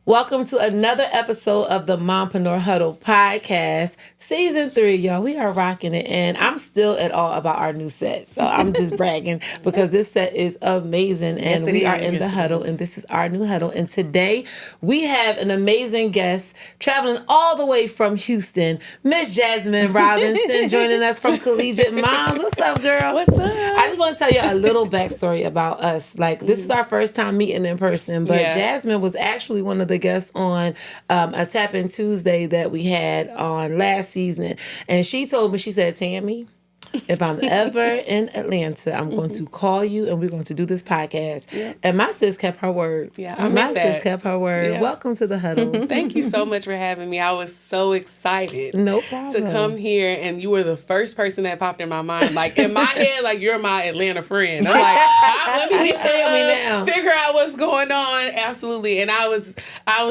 Welcome to another episode of the Mompreneur Huddle podcast, season 3, y'all. We are rocking it, and I'm still at all about our new set. So I'm just bragging because this set is amazing, and we are in the huddle, and this is our new huddle. And today we have an amazing guest traveling all the way from Houston, Miss Jasmine Robinson, joining us from Collegiate Moms. What's up, girl? What's up? I just want to tell you a little backstory about us. Like, this is our first time meeting in person, but Jasmine was actually one of the guests on a Tap In Tuesday that we had on last season. And she told me, she said, Tammy, if I'm ever in Atlanta, I'm going to call you and we're going to do this podcast. Yeah. And my sis kept her word. Yeah, my sis kept her word. Yeah. Welcome to the Huddle. Thank you so much for having me. I was so excited. No problem. To come here, and you were the first person that popped in my mind. Like, in my head, like, you're my Atlanta friend. I'm like, let me figure out what's going on. Absolutely. And I was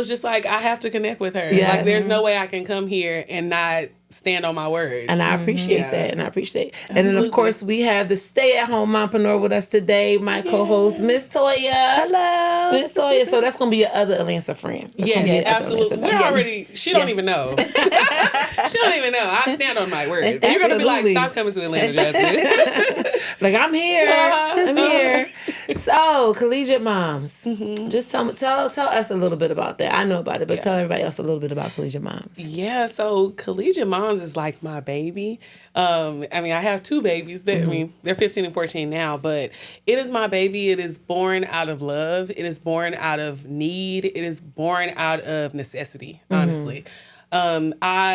just like, I have to connect with her. Yes. Like, there's no way I can come here and not stand on my word. And I appreciate that. And I appreciate it. And then, of course, we have the stay-at-home mompreneur with us today, my co-host, Miss Toya. Hello. Miss Toya. So that's going to be your other Atlanta friend. Yes, absolutely. We're already, she don't even know. She don't even know. I stand on my word. You're going to be like, stop coming to Atlanta, Jasmine. Like, I'm here. I'm here. So, Collegiate Moms. Mm-hmm. Just tell us a little bit about that. I know about it, but tell everybody else a little bit about Collegiate Moms. Yeah, so Collegiate Moms is like my baby. I have 2 babies. They're 15 and 14 now, but it is my baby. It is born out of love. It is born out of need. It is born out of necessity, honestly. The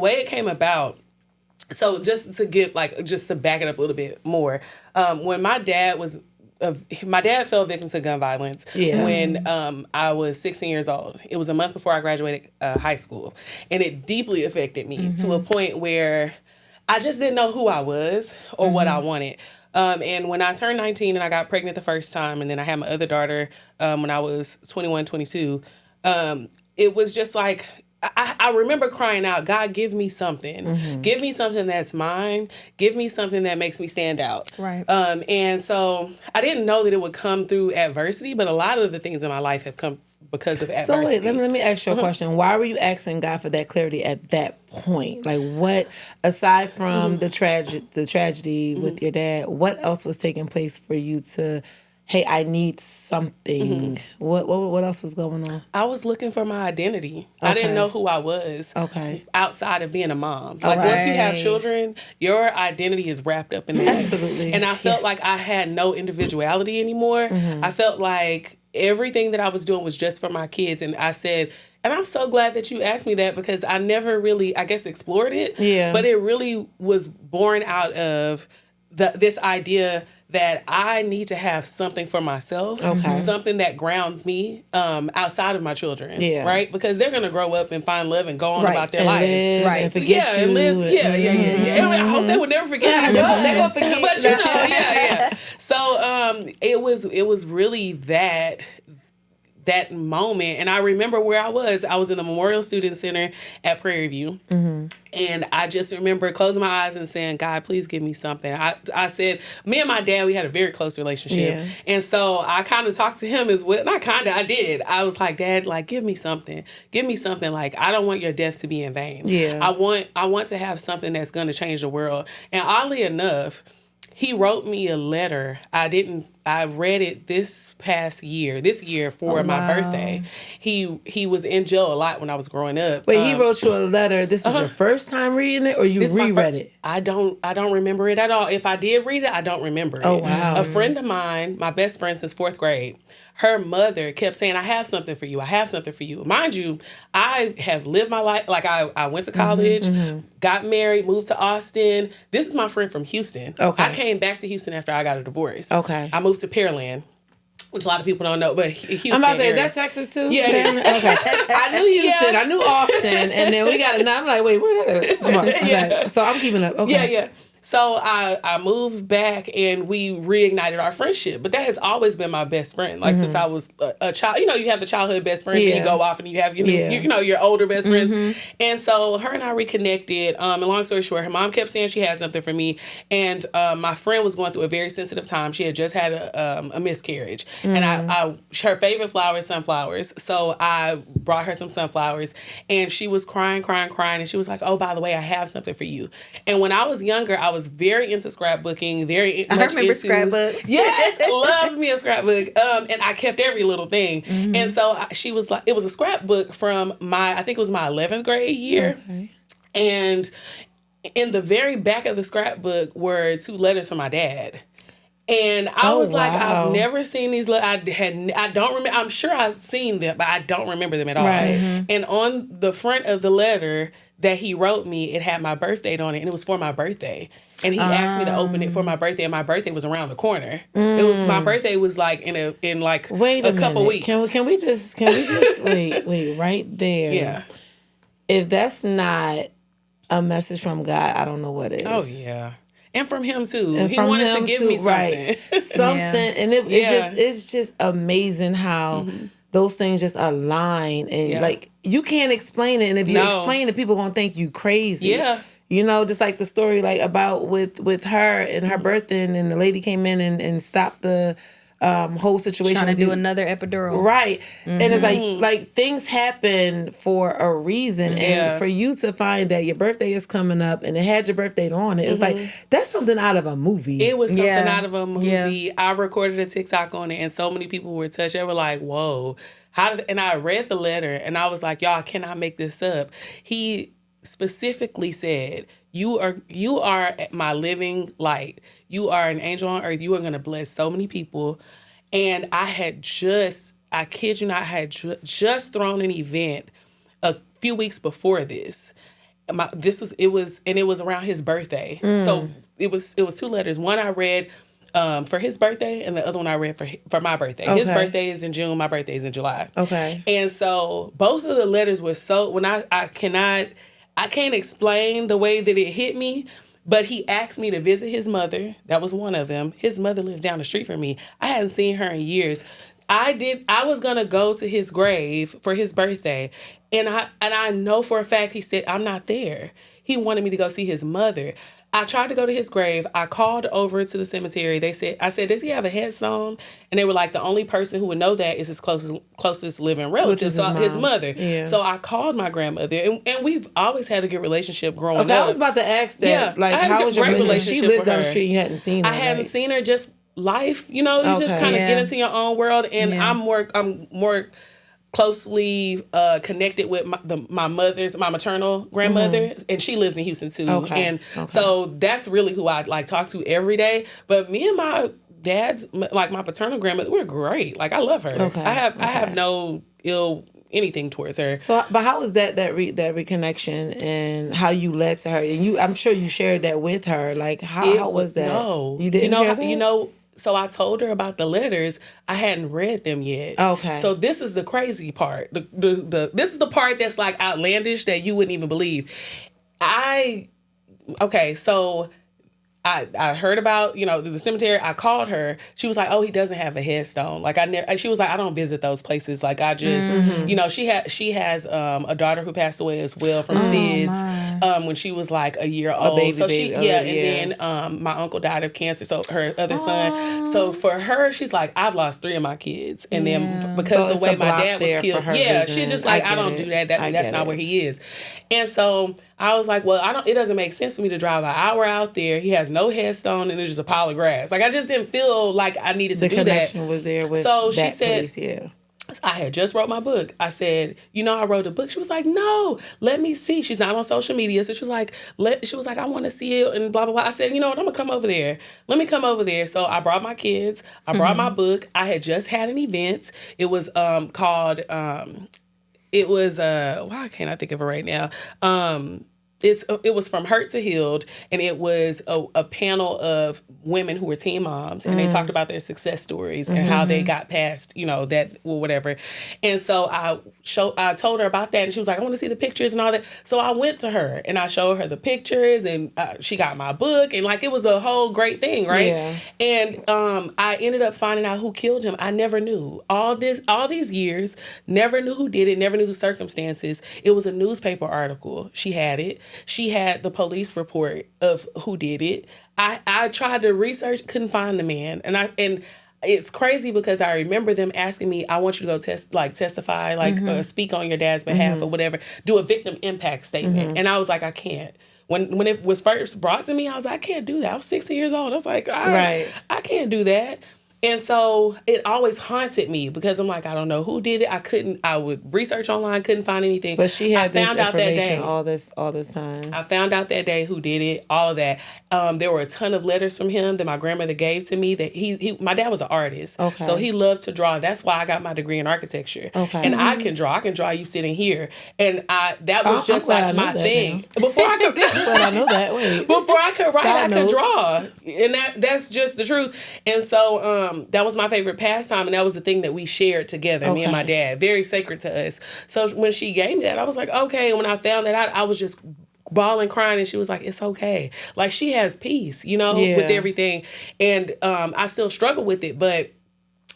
way it came about, so just to back it up a little bit more, when my dad fell victim to gun violence when I was 16 years old. It was a month before I graduated high school. And it deeply affected me to a point where I just didn't know who I was or what I wanted. And when I turned 19 and I got pregnant the first time, and then I had my other daughter when I was 21, 22, it was just like, I remember crying out, God, give me something. Mm-hmm. Give me something that's mine. Give me something that makes me stand out. Right. And so I didn't know that it would come through adversity, but a lot of the things in my life have come because of adversity. So wait, let me ask you a question. Why were you asking God for that clarity at that point? Like, what, aside from the tragedy with your dad, what else was taking place for you to, hey, I need something? What else was going on? I was looking for my identity. Okay. I didn't know who I was outside of being a mom. Like, once you have children, your identity is wrapped up in that. Absolutely. And I felt like I had no individuality anymore. I felt like everything that I was doing was just for my kids. And I said, and I'm so glad that you asked me that, because I never really, I guess, explored it. Yeah. But it really was born out of this idea that I need to have something for myself, something that grounds me outside of my children, right? Because they're going to grow up and find love and go on about their lives. And forget you. And live, I hope they would never forget. They're going to forget. But So it was really that moment. And I remember where I was. I was in the Memorial Student Center at Prairie View. And I just remember closing my eyes and saying, God, please give me something. I said, me and my dad, we had a very close relationship. Yeah. And so I kind of talked to him as well. I did. I was like, Dad, like, give me something. Give me something. Like, I don't want your death to be in vain. Yeah. I want to have something that's going to change the world. And oddly enough, he wrote me a letter. I read it this year for my birthday. He was in jail a lot when I was growing up. Wait, he wrote you a letter. This was your first time reading it, or you reread it? I don't remember it at all. If I did read it, I don't remember it. Oh, wow. A friend of mine, my best friend since 4th grade, her mother kept saying, I have something for you. I have something for you. Mind you, I have lived my life. Like, I went to college, got married, moved to Austin. This is my friend from Houston. Okay. I came back to Houston after I got a divorce. Okay. I moved to Pearland, which a lot of people don't know, but Houston. I'm about to say, is that Texas too? Yeah. Okay. I knew Houston. I knew Austin. And then we got it. I'm like, wait, where did it? So I'm keeping up. Okay. Yeah. So I moved back and we reignited our friendship. But that has always been my best friend. Like since I was a child, you know, you have the childhood best friend, and you go off and you have your you know, your older best friends. And so her and I reconnected. And long story short, her mom kept saying she had something for me, and my friend was going through a very sensitive time. She had just had a miscarriage, and her favorite flower is sunflowers. So I brought her some sunflowers, and she was crying, and she was like, "Oh, by the way, I have something for you." And when I was younger, I was very into scrapbooking, I remember scrapbooks. Yes, loved me a scrapbook. And I kept every little thing. And so she was like, it was a scrapbook from I think it was my 11th grade year. Okay. And in the very back of the scrapbook were 2 letters from my dad. And I was like, I've never seen these. I don't remember. I'm sure I've seen them, but I don't remember them at all. Right. And on the front of the letter that he wrote me, it had my birth date on it, and it was for my birthday. And he asked me to open it for my birthday, and my birthday was around the corner. It was my birthday was like in a couple weeks. Can we just wait right there? Yeah. If that's not a message from God, I don't know what is. Oh yeah. And from him too. And he wanted to give me something. Right. Something. And it's just amazing how those things just align. And like, you can't explain it. And if you explain it, people are going to think you crazy. Yeah. You know, just like the story like about with her and her birthday, and the lady came in and stopped the whole situation. Trying to do another epidural. Right. And it's like things happen for a reason. And for you to find that your birthday is coming up and it had your birthday on it, it's like, that's something out of a movie. It was something out of a movie. Yeah. I recorded a TikTok on it, and so many people were touched. They were like, whoa. And I read the letter, and I was like, y'all, I cannot make this up. He specifically said, you are my living light. You are an angel on earth. You are going to bless so many people. And I kid you not, I had just thrown an event a few weeks before this. It was around his birthday. So it was 2 letters. One I read for his birthday, and the other one I read for my birthday. Okay. His birthday is in June. My birthday is in July. Okay. And so both of the letters were when I can't explain the way that it hit me, but he asked me to visit his mother. That was one of them. His mother lives down the street from me. I hadn't seen her in years. I was going to go to his grave for his birthday, and I know for a fact he said, I'm not there. He wanted me to go see his mother. I tried to go to his grave. I called over to the cemetery. I said, does he have a headstone? And they were like, the only person who would know that is his closest living relative, his mother. Yeah. So I called my grandmother, and we've always had a good relationship growing up. I was about to ask that. Yeah, like, how was your relationship? She lived down the street. You hadn't seen her. I hadn't seen her. Just life, you know. You just kind of get into your own world, and I'm more closely connected with my maternal grandmother, and she lives in Houston too. Okay. So that's really who I like talk to every day. But me and my dad's, like my paternal grandmother, we're great. Like, I love her. Okay. I have no ill anything towards her. So, but how was that reconnection, and how you led to her? And I'm sure you shared that with her. Like, how was that? No, you didn't share that? So I told her about the letters. I hadn't read them yet. Okay. So this is the crazy part. This is the part that's like outlandish that you wouldn't even believe. So I heard about, the cemetery. I called her. She was like, "Oh, he doesn't have a headstone." Like, she was like, "I don't visit those places. Like, I just, she has a daughter who passed away as well from SIDS when she was like a year old. Baby. And then my uncle died of cancer. So her other son. So for her, she's like, "I've lost 3 of my kids, and then because the way my dad was killed, she's just like, I don't do that. That's not where he is." And so I was like, well, it doesn't make sense for me to drive an hour out there. He has no headstone, and there's just a pile of grass. Like, I just didn't feel like I needed to do that. The connection was there with so that she said, place, I had just wrote my book. I said, I wrote a book. She was like, no, let me see. She's not on social media. So she was like, I want to see it, and blah, blah, blah. I said, you know what, I'm going to come over there. Let me come over there. So I brought my kids. I brought my book. I had just had an event. It was called... why can't I think of it right now? it was From Hurt to Healed, and it was a panel of women who were teen moms, and they talked about their success stories and how they got past, that or whatever. And so I told her about that, and she was like, I want to see the pictures and all that. So I went to her and I showed her the pictures, and she got my book, and like it was a whole great thing, right? Yeah. And I ended up finding out who killed him. I never knew all these years, never knew who did it, never knew the circumstances. It was a newspaper article. She had it. She had the police report of who did it. I tried to research, couldn't find the man, and it's crazy because I remember them asking me, I want you to go testify, speak on your dad's behalf or whatever, do a victim impact statement. And I was like, I can't. When it was first brought to me, I was like, I can't do that. I was 16 years old. I was like, I can't do that. And so it always haunted me because I'm like, I don't know who did it. I would research online, couldn't find anything. But she had this out that day, all this time. I found out that day who did it, all of that. There were a ton of letters from him that my grandmother gave to me that my dad was an artist. Okay. So he loved to draw. That's why I got my degree in architecture. Okay. And I can draw. I can draw you sitting here. And that was just like my thing. Before I could I know that. Wait. Before I could write, I could draw. And that's just the truth. And so that was my favorite pastime, and that was the thing that we shared together, me and my dad. Very sacred to us. So when she gave me that, I was like, okay. And when I found that out, I was just bawling, crying, and she was like, it's okay. Like, she has peace, with everything. And I still struggle with it. But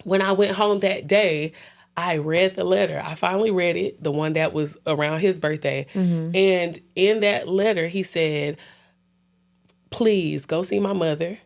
when I went home that day, I read the letter. I finally read it, the one that was around his birthday. And in that letter, he said, please go see my mother.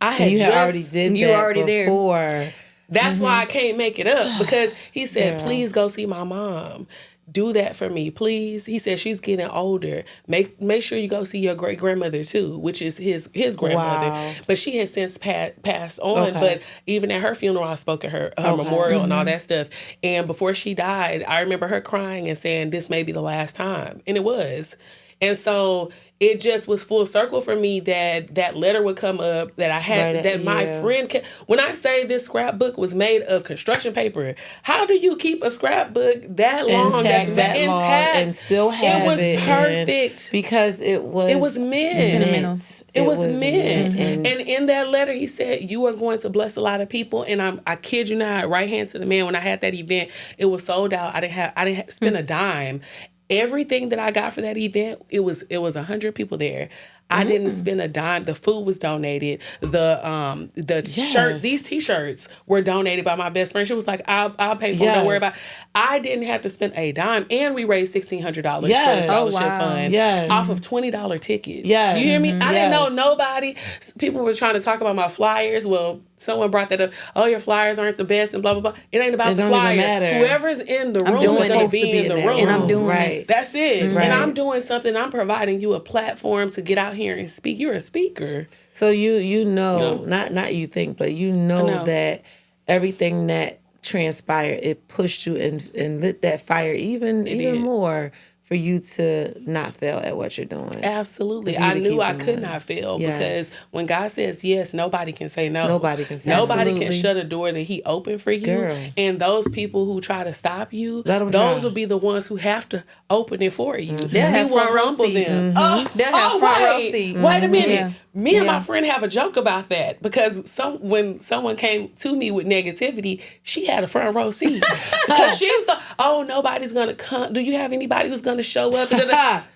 You already did that before. There. That's why I can't make it up, because he said, please go see my mom. Do that for me, please. He said, she's getting older. Make sure you go see your great grandmother too, which is his grandmother. Wow. But she has since passed on. Okay. But even at her funeral, I spoke at her memorial and all that stuff. And before she died, I remember her crying and saying, this may be the last time. And it was. And so it just was full circle for me that letter would come up, that I had, my friend, when I say this scrapbook was made of construction paper, how do you keep a scrapbook that long, intact and still have it? It was perfect. Because it was meant. It was meant. And in that letter, he said, you are going to bless a lot of people. And I kid you not, right hand to the man, when I had that event, it was sold out. I didn't spend a dime. Everything that I got for that event, it was 100 people there. I didn't spend a dime. The food was donated. The shirt, these T-shirts were donated by my best friend. She was like, I'll pay for it. Don't worry about it. I didn't have to spend a dime. And we raised $1,600 for the scholarship fund off of $20 tickets. Yes. You hear me? I didn't know nobody. People were trying to talk about my flyers. Well, someone brought that up. Oh, your flyers aren't the best and blah, blah, blah. It ain't about the flyer. Whoever's in the room is going to be in the room. And I'm doing it. That's it. Right. And I'm doing something. I'm providing you a platform to get out here and speak. You're a speaker. So you know, not you think, but you know that everything that transpired, it pushed you and lit that fire even more for you to not fail at what you're doing. Absolutely. I knew I could not fail because when God says yes, nobody can say no. Nobody can say Nobody can shut a door that he opened for you. Girl. And those people who try to stop you, those will be the ones who have to open it for you. They'll have front row seat. Them. They'll have front row seat. Wait a minute. Yeah. Me and my friend have a joke about that because when someone came to me with negativity, she had a front row seat because she thought, nobody's gonna come. Do you have anybody who's gonna show up?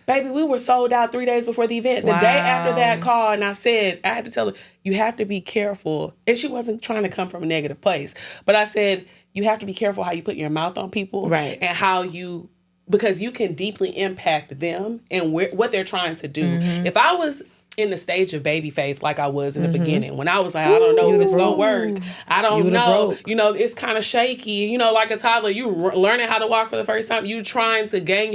Baby, we were sold out 3 days before the event. The day after that call, and I had to tell her, you have to be careful. And she wasn't trying to come from a negative place, but I said, you have to be careful how you put your mouth on people, right? And because you can deeply impact them and what they're trying to do. If I was in the stage of baby faith like I was in the beginning, when I was like, I don't know if it's gonna work. I don't know. It's kind of shaky. Like a toddler, you learning how to walk for the first time. You trying to get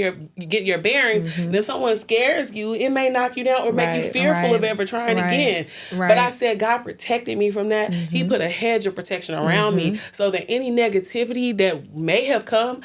your bearings. And if someone scares you, it may knock you down or make you fearful of ever trying again. Right. But I said God protected me from that. He put a hedge of protection around me so that any negativity that may have come,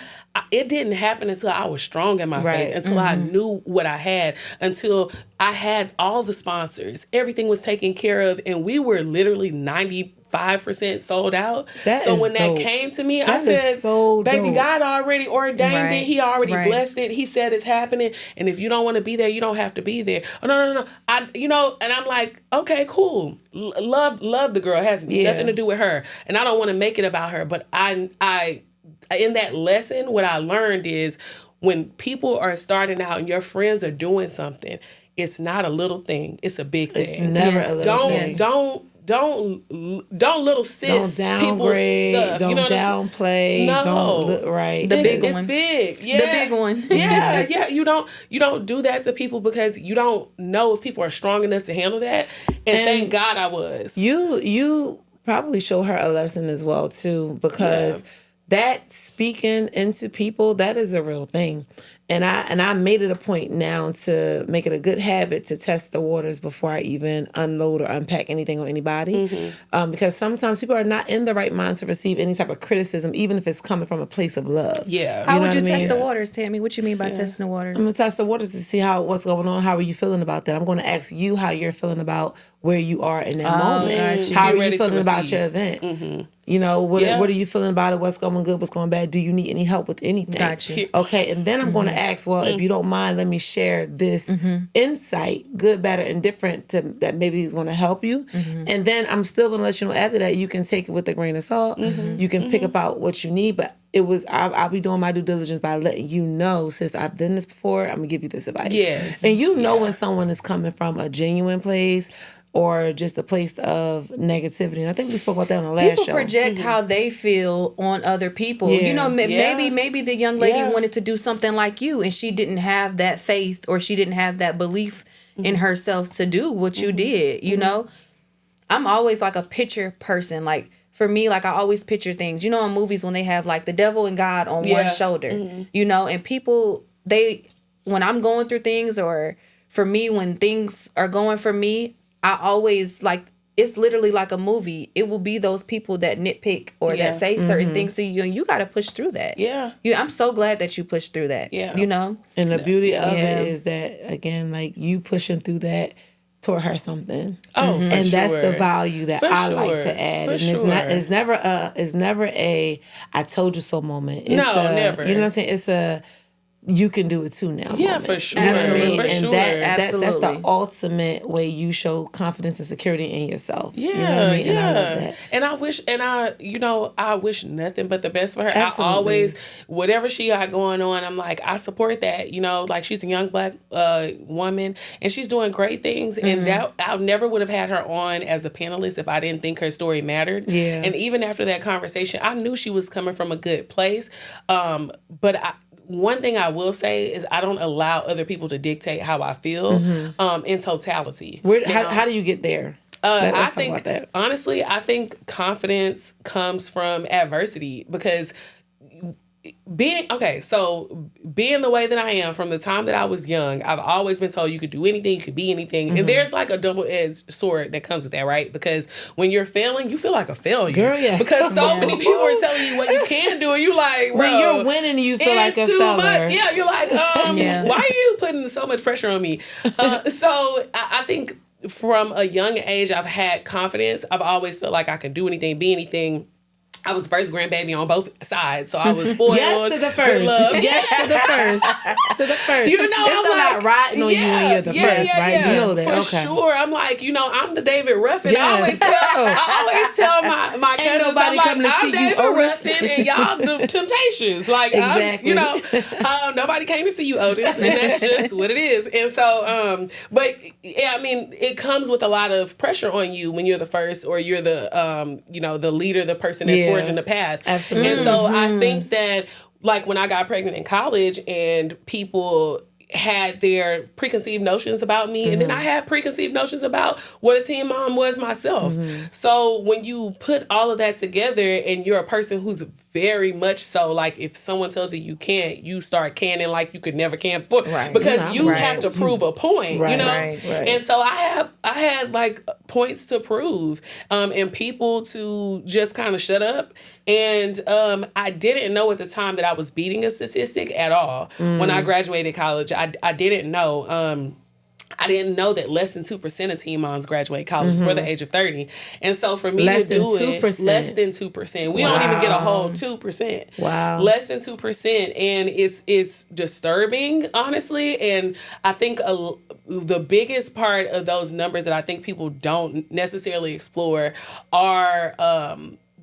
it didn't happen until I was strong in my faith, until I knew what I had, until I had all the sponsors. Everything was taken care of, and we were literally 95% 5% sold out. That so is when dope. that came to me, I That is said, so baby, dope. God already ordained it. He already Right. blessed it. He said it's happening. And if you don't want to be there, you don't have to be there. Oh, no. And I'm like, okay, cool. Love the girl. It has nothing to do with her. And I don't want to make it about her. But I in that lesson, what I learned is when people are starting out and your friends are doing something, it's not a little thing. It's a big thing. It's never a little thing. Don't little sis Don't people's downgrade. stuff. Don't you know what downplay. No. Don't right. The big it's one. big. Yeah. The big one. Yeah. You don't do that to people because you don't know if people are strong enough to handle that. And thank God I was. You probably show her a lesson as well too, because that speaking into people, that is a real thing. And I made it a point now to make it a good habit to test the waters before I even unload or unpack anything on anybody. Because sometimes people are not in the right mind to receive any type of criticism, even if it's coming from a place of love. Yeah. How would you what I test mean? the waters, Tammy? What you mean by testing the waters? I'm going to test the waters to see what's going on. How are you feeling about that? I'm going to ask you how you're feeling about where you are in that moment. gotcha. How Be are ready you to feeling about receive. your event? You know, what are you feeling about it? What's going good? What's going bad? Do you need any help with anything? Gotcha. Okay, and then I'm going to ask, well, if you don't mind, let me share this insight, good, bad, or indifferent, that maybe is going to help you. And then I'm still going to let you know after that you can take it with a grain of salt. You can pick up out what you need, but I'll be doing my due diligence by letting you know, sis, I've done this before, I'm going to give you this advice. Yes. And you know when someone is coming from a genuine place or just a place of negativity. And I think we spoke about that on the last People show. project how they feel on other people. Yeah. You know, maybe the young lady Yeah. wanted to do something like you, and she didn't have that faith or she didn't have that belief in herself to do what you did. You know, I'm always like a picture person. Like for me, like I always picture things. You know, in movies when they have like the devil and God on one shoulder. You know, and people when I'm going through things, or for me when things are going for me, I always like, it's literally like a movie. It will be those people that nitpick or that say certain things to you, and you got to push through that. Yeah. I'm so glad that you pushed through that. Yeah. You know? And the beauty of Yeah. it is that, again, like you pushing through that taught her something. Oh, for And that's sure. the value that For I like sure. to add. For And sure. it's never a I told you so moment. It's never. You know what I'm saying? It's a you can do it too now. Yeah, moment. for sure. You know what I mean? Absolutely. For And sure. that's the Absolutely. ultimate way you show confidence and security in yourself. Yeah, You know what I mean? And I love that. And I wish nothing but the best for her. Absolutely. I always, whatever she got going on, I'm like, I support that. You know, like she's a young Black woman and she's doing great things. And that I never would have had her on as a panelist if I didn't think her story mattered. Yeah. And even after that conversation, I knew she was coming from a good place. One thing I will say is I don't allow other people to dictate how I feel in totality. How do you get there? Let's talk about that. Honestly, I think confidence comes from adversity because being the way that I am from the time that I was young, I've always been told you could do anything, you could be anything. And there's like a double-edged sword that comes with that, right? Because when you're failing, you feel like a failure. Girl, yeah. Because so many people are telling you what you can do and you like, bro, When you're winning, you feel like a it's too failure. much. Yeah, you're like, Yeah. why are you putting so much pressure on me? So I think from a young age, I've had confidence. I've always felt like I can do anything, be anything. I was first grandbaby on both sides, so I was spoiled. Yes to the first. with love. Yes to the first. To the first. You know, it's I'm a lot like, riding on you when you're the first, right? Yeah. You know that. For okay. sure. I'm like, I'm the David Ruffin. Yes. I always tell my Ain't cousins, nobody I'm coming to like, I'm see you, David Otis. Ruffin and y'all the Temptations. Like, Exactly. nobody came to see you, Otis, and that's just what it is. And so, but yeah, I mean, it comes with a lot of pressure on you when you're the first or you're the, the leader, the person that's Yeah. forging the path. Absolutely. And so I think that, like, when I got pregnant in college and people had their preconceived notions about me, and then I had preconceived notions about what a teen mom was myself. So when you put all of that together and you're a person who's very much so, like, if someone tells you you can't, you start canning like you could never can before. Right. Because you Right. have to prove a point, Right, you know? right, right. And so I had like points to prove and people to just kind of shut up. And I didn't know at the time that I was beating a statistic at all. When I graduated college, I didn't know. I didn't know that less than 2% of teen moms graduate college before the age of 30. And so for me Less to than do 2%. it, less than 2%. We don't even get a whole 2%. Wow. Less than 2%. And it's disturbing, honestly. And I think the biggest part of those numbers that I think people don't necessarily explore are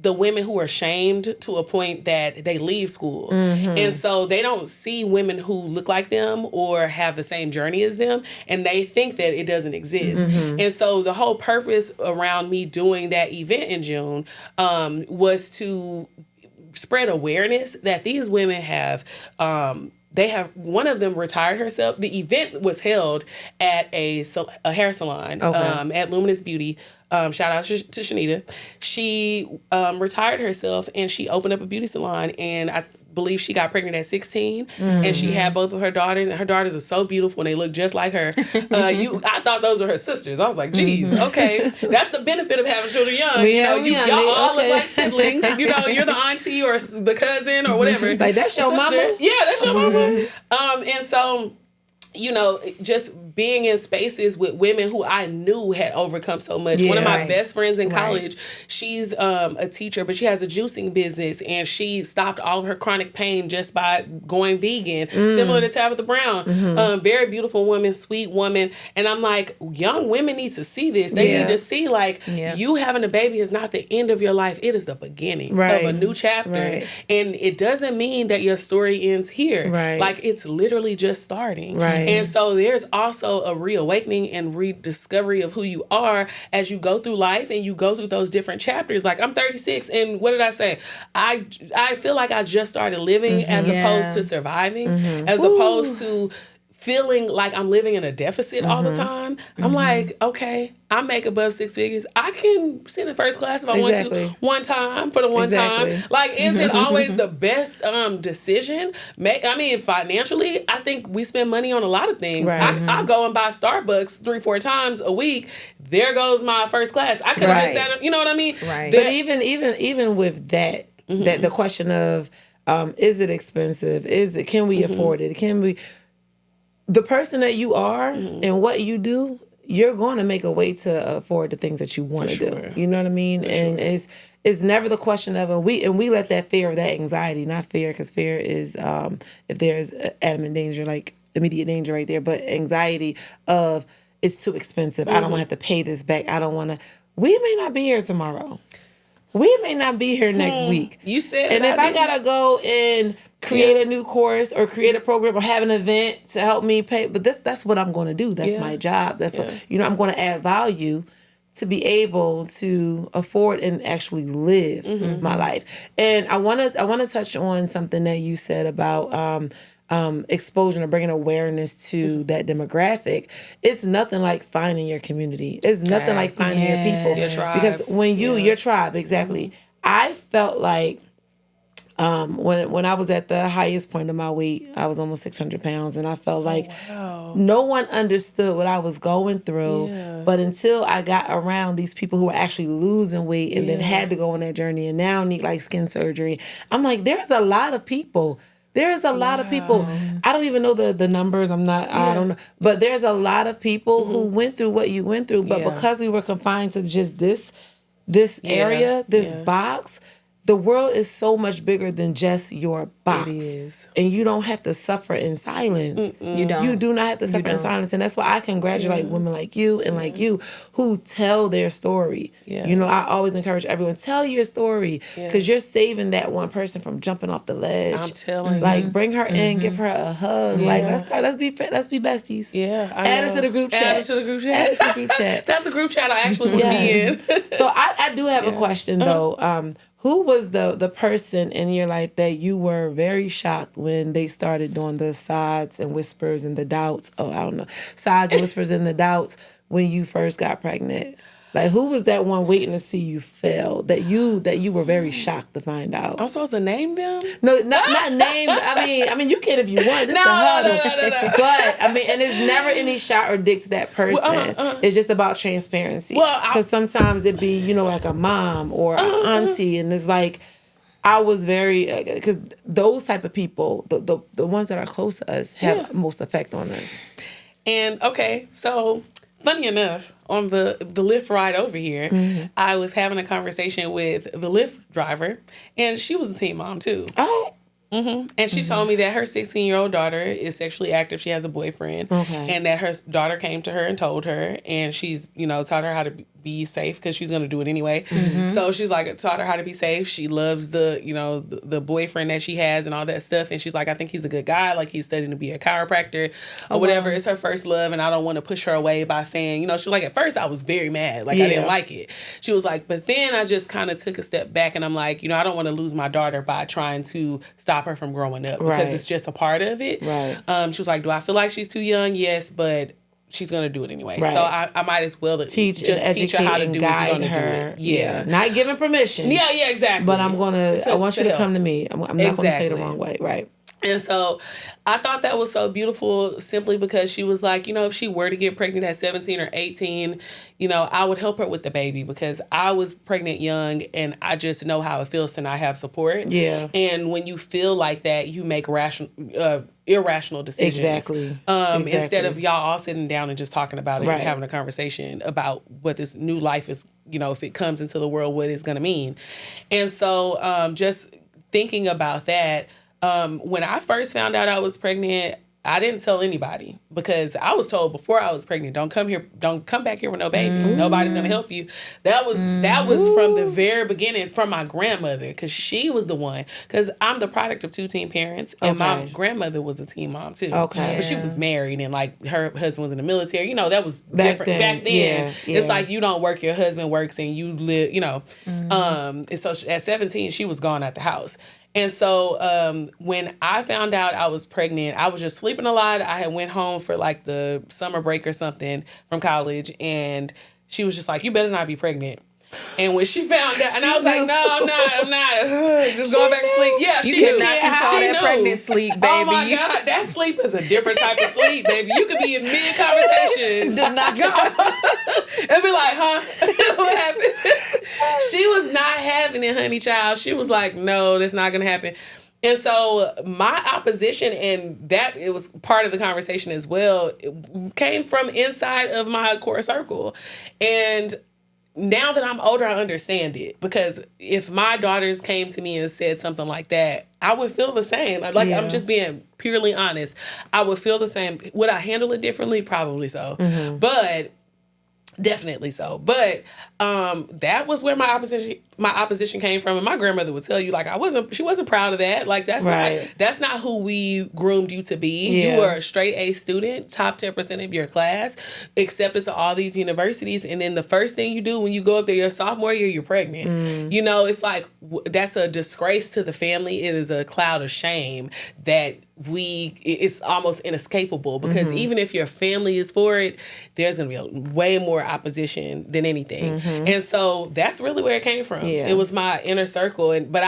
the women who are shamed to a point that they leave school. And so they don't see women who look like them or have the same journey as them, and they think that it doesn't exist. And so the whole purpose around me doing that event in June was to spread awareness that these women have one of them retired herself. The event was held at a hair salon at Luminous Beauty. Shout out to Shanita. She retired herself and she opened up a beauty salon, and I believe she got pregnant at 16 and she had both of her daughters, and her daughters are so beautiful and they look just like her. I thought those were her sisters. I was like, geez, okay. That's the benefit of having children young. Y'all all look like siblings. You're the auntie or the cousin or whatever. Like, that's your mama? Yeah, that's your mama. And so, just being in spaces with women who I knew had overcome so much. One of my best friends in college, she's a teacher, but she has a juicing business, and she stopped all of her chronic pain just by going vegan, similar to Tabitha Brown. Very beautiful woman, sweet woman. And I'm like, young women need to see this. They need to see, you having a baby is not the end of your life. It is the beginning of a new chapter. And it doesn't mean that your story ends here. Like, it's literally just starting. And so there's also a reawakening and rediscovery of who you are as you go through life and you go through those different chapters. Like, I'm 36, and what did I say? I feel like I just started living as opposed to surviving, as opposed to feeling like I'm living in a deficit all the time. I'm like, okay, I make above six figures. I can sit in first class if I want to one time for the one time. Like, is it always the best decision? Financially, I think we spend money on a lot of things. I go and buy Starbucks 3-4 times a week. There goes my first class. I could have just sat, you know what I mean? But even with that, that the question of is it expensive? Can we afford it? The person that you are and what you do, you're going to make a way to afford the things that you want to do. You know what I mean? It's never the question of we let that fear or that anxiety, not fear, because fear is if there's adamant danger, like immediate danger right there, but anxiety of it's too expensive. I don't want to have to pay this back. I don't want to. We may not be here tomorrow. We may not be here next week. You said and if I gotta go and create a new course or create a program or have an event to help me pay, but that's what I'm going to do. That's my job. That's what I'm going to add value to be able to afford and actually live my life. And I want to touch on something that you said about exposure or bringing awareness to that demographic. It's nothing like finding your community. It's nothing like finding your people. Your tribe. Because when your tribe, exactly. I felt like when I was at the highest point of my weight, I was almost 600 pounds, and I felt like no one understood what I was going through. But until I got around these people who were actually losing weight and then had to go on that journey and now need like skin surgery, I'm like, there's a lot of people. There's a lot of people. I don't even know the numbers. I don't know. But there's a lot of people who went through what you went through. But because we were confined to just this area, this box, the world is so much bigger than just your box. It is. And you don't have to suffer in silence. You don't. You do not have to suffer in silence. And that's why I congratulate women like you and like you who tell their story. I always encourage everyone, tell your story, because you're saving that one person from jumping off the ledge. I'm telling you. Like, bring her in, give her a hug. Like, let's be besties. Add her to the group chat. Add her to the group chat. Add her to the group chat. That's a group chat I actually would be in. So I do have a question though. Who was the person in your life that you were very shocked when they started doing the sides and whispers and the doubts? Oh, I don't know. Sides and whispers and the doubts when you first got pregnant. Like, who was that one waiting to see you fail that you were very shocked to find out? I'm supposed to name them? No, not name. I mean, you can if you want. This is the Huddle. No. But and it's never any shot or dick to that person. It's just about transparency. Because sometimes it be like a mom or an auntie, and it's like I was very because those type of people, the ones that are close to us, have most effect on us. And okay, so funny enough, on the Lyft ride over here, I was having a conversation with the Lyft driver, and she was a teen mom too. Oh. And she told me that her 16-year-old daughter is sexually active. She has a boyfriend. Okay. And that her daughter came to her and told her, and she's, taught her how to be safe because she's going to do it anyway. So she's like, taught her how to be safe. She loves the boyfriend that she has and all that stuff. And she's like, I think he's a good guy. Like, he's studying to be a chiropractor or whatever. Wow. It's her first love. And I don't want to push her away by saying, she was like, at first I was very mad. Like, I didn't like it. She was like, but then I just kind of took a step back and I'm like, I don't want to lose my daughter by trying to stop her from growing up because it's just a part of it. Right. She was like, do I feel like she's too young? Yes, but she's going to do it anyway. Right. So I might as well teach her how to do it. Guide her. Yeah. Not giving permission. Yeah, exactly. But I want you to come to me. I'm not going to say the wrong way. Right. And so I thought that was so beautiful simply because she was like, if she were to get pregnant at 17 or 18, I would help her with the baby because I was pregnant young and I just know how it feels to not have support. Yeah. And when you feel like that, you make irrational decisions. Exactly. Instead of y'all all sitting down and just talking about it and having a conversation about what this new life is, if it comes into the world, what it's going to mean. And so just thinking about that, when I first found out I was pregnant, I didn't tell anybody because I was told before I was pregnant, don't come back here with no baby. Nobody's going to help you. That was from the very beginning from my grandmother because she was the one, because I'm the product of 2 teen parents and my grandmother was a teen mom too. Okay. But she was married and like her husband was in the military. That was different back then. Yeah. It's like you don't work, your husband works and you live, and so at 17, she was gone at the house. And so when I found out I was pregnant, I was just sleeping a lot. I had went home for like the summer break or something from college. And she was just like, you better not be pregnant. And when she found out, and I was like, no, I'm not. Just going back to sleep. Yeah, you cannot control that pregnant sleep, baby. Oh my God, that sleep is a different type of sleep, baby. You could be in mid-conversation. Do not go. And be like, huh? What happened? She was not having it, honey child. She was like, no, that's not going to happen. And so my opposition, and that it was part of the conversation as well, it came from inside of my core circle. And now that I'm older, I understand it. Because if my daughters came to me and said something like that, I would feel the same. I'm just being purely honest. I would feel the same. Would I handle it differently? Probably so. Mm-hmm. But definitely so. But that was where my opposition came from. And my grandmother would tell you, like, she wasn't proud of that. Like, that's not who we groomed you to be. Yeah. You were a straight A student, top 10% of your class, accepted to all these universities. And then the first thing you do when you go up there your sophomore year, you're pregnant. It's like, that's a disgrace to the family. It is a cloud of shame that it's almost inescapable because even if your family is for it, there's going to be way more opposition than anything. And so that's really where it came from. Yeah. It was my inner circle. But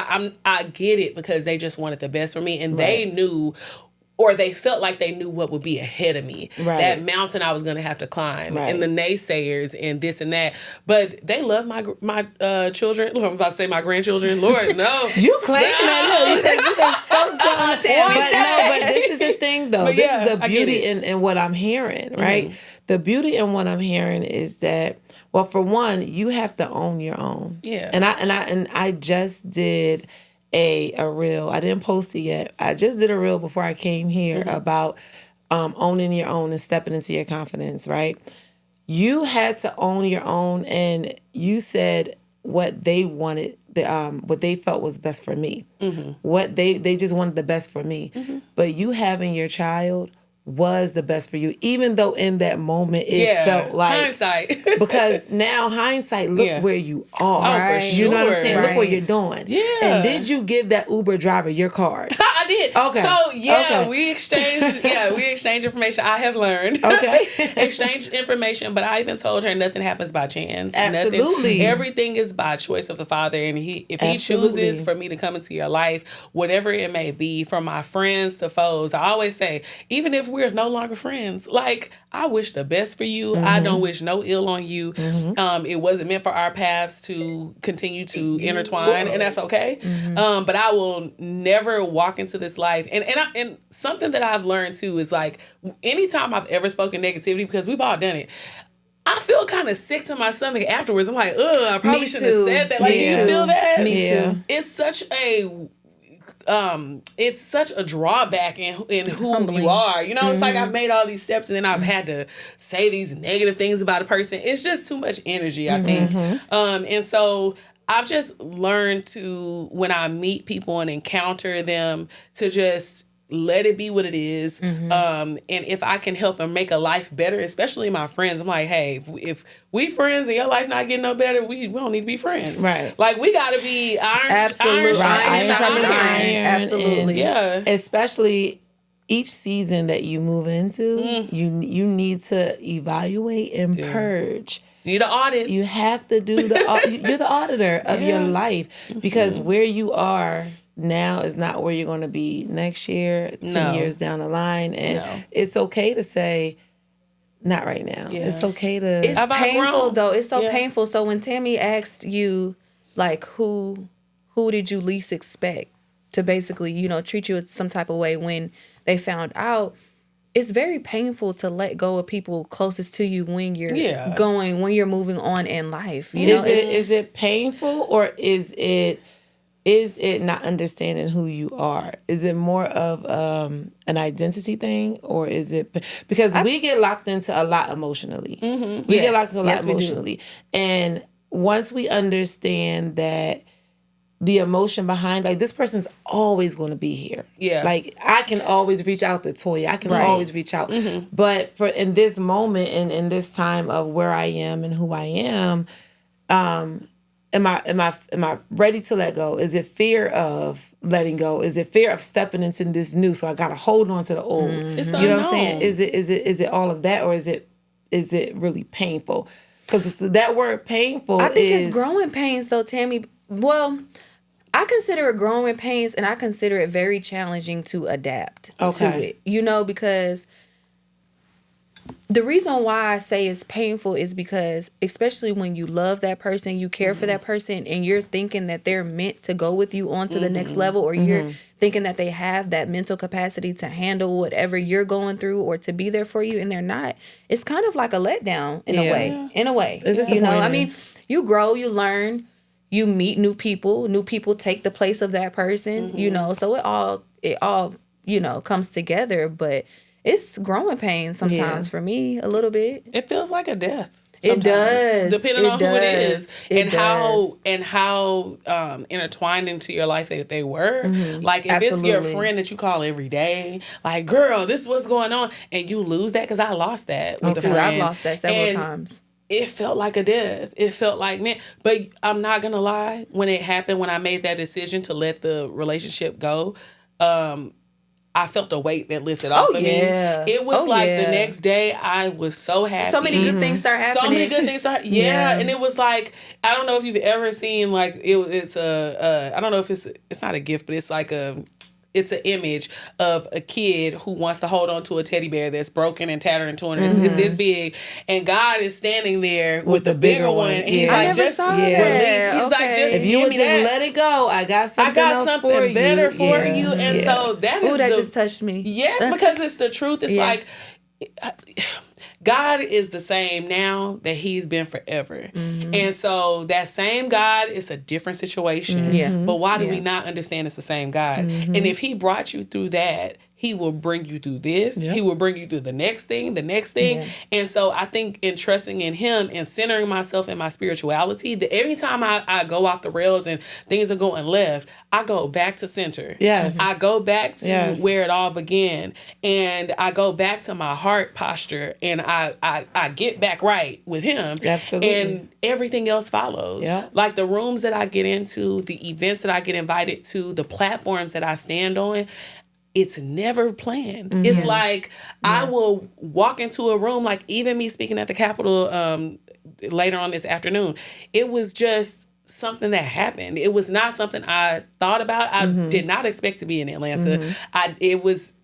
I get it because they just wanted the best for me. And they knew, or they felt like they knew what would be ahead of me. Right. That mountain I was going to have to climb. Right. And the naysayers and this and that. But they love my children. I'm about to say my grandchildren. Lord, no. You claim that. You spoke but this is the thing, though. This is the beauty in what I'm hearing, right? The beauty in what I'm hearing is that, well, for one, you have to own your own. Yeah. And I just did a reel. I didn't post it yet. I just did a reel before I came here about owning your own and stepping into your confidence, right? You had to own your own, and you said what they wanted, what they felt was best for me. What they just wanted the best for me. But you having your child was the best for you, even though in that moment it felt like hindsight. Because now hindsight, look where you are. Oh, right. For sure. You know what I'm saying? Look what you're doing. Yeah. And did you give that Uber driver your card? I did. Okay. So we exchanged information. I have learned. Okay. Exchange information, but I even told her nothing happens by chance. Absolutely. Everything is by choice of the Father, and if he chooses for me to come into your life, whatever it may be, from my friends to foes, I always say, even if we're no longer friends, like, I wish the best for you. I don't wish no ill on you. It wasn't meant for our paths to continue to intertwine, and that's okay. But I will never walk into into this life. And something that I've learned too is like, anytime I've ever spoken negativity, because we've all done it, I feel kind of sick to my stomach afterwards. I'm like, ugh, I probably shouldn't have said that. Like, you feel that? Me too. It's such a drawback in who humbling. you are. You know, it's like I've made all these steps and then I've had to say these negative things about a person. It's just too much energy, I think. And so I've just learned to, when I meet people and encounter them, to just let it be what it is. And if I can help them make a life better, especially my friends, I'm like, hey, if we friends and your life not getting no better, we don't need to be friends. Right. Like, we got to be iron. Absolutely. Iron sharpens iron. Absolutely. Yeah. Especially each season that you move into, you need to evaluate and purge. You need an audit. You have to do you're the auditor of your life, because where you are now is not where you're going to be next year, 10 years down the line. And it's okay to say, not right now. Yeah. It's okay to... It's painful, though. It's so painful. So when Tammy asked you, like, who did you least expect to basically, you know, treat you some type of way when they found out, it's very painful to let go of people closest to you when you're when you're moving on in life. You know, is it painful, or is it not understanding who you are? Is it more of an identity thing, or is it because we get locked into a lot emotionally? We get locked into a lot emotionally, and once we understand that the emotion behind, like, this person's always going to be here. Yeah. Like, I can always reach out to Toya. I can always reach out. But for in this moment and in this time of where I am and who I am I ready to let go? Is it fear of letting go? Is it fear of stepping into this new? So I got to hold on to the old. It's the you know unknown. what I'm saying? Is it all of that, or is it really painful? Because that word painful, I think it's growing pains, though, Tammy. Well, I consider it growing pains, and I consider it very challenging to adapt to it. You know, because the reason why I say it's painful is because, especially when you love that person, you care for that person, and you're thinking that they're meant to go with you on to the next level, or you're thinking that they have that mental capacity to handle whatever you're going through or to be there for you, and they're not. It's kind of like a letdown in a way. In a way. You know, I mean, you grow, you learn, you meet new people take the place of that person, you know, so it all, you know, comes together, but it's growing pains sometimes for me, a little bit. It feels like a death. It does. Depending on who it is and how intertwined into your life they were. Like, if it's your friend that you call every day, like, girl, this is what's going on, and you lose that, because I lost that with a friend. I've lost that several times. It felt like a death. It felt like, man, but I'm not gonna lie, when it happened, when I made that decision to let the relationship go, I felt a weight that lifted off of me. It was the next day I was so happy. So many good things start happening. So many good things start. And it was like, I don't know if you've ever seen, like, it's I don't know if it's not a gift, but it's like it's an image of a kid who wants to hold on to a teddy bear that's broken and tattered and torn. It's this big, and God is standing there with the bigger one. And he's like, just release. He's like, just if you would just let it go, I got something better for you. And so that is that just touched me. Yes, because it's the truth. It's like, God is the same now that he's been forever. And so that same God is a different situation. But why do we not understand it's the same God? And if he brought you through that, he will bring you through this. He will bring you through the next thing. And so I think in trusting in him and centering myself in my spirituality, that every time I go off the rails and things are going left, I go back to center. I go back to where it all began. And I go back to my heart posture, and I get back right with him. Absolutely. And everything else follows. Like the rooms that I get into, the events that I get invited to, the platforms that I stand on, it's never planned. It's like I will walk into a room, like even me speaking at the Capitol later on this afternoon. It was just something that happened. It was not something I thought about. I did not expect to be in Atlanta. It was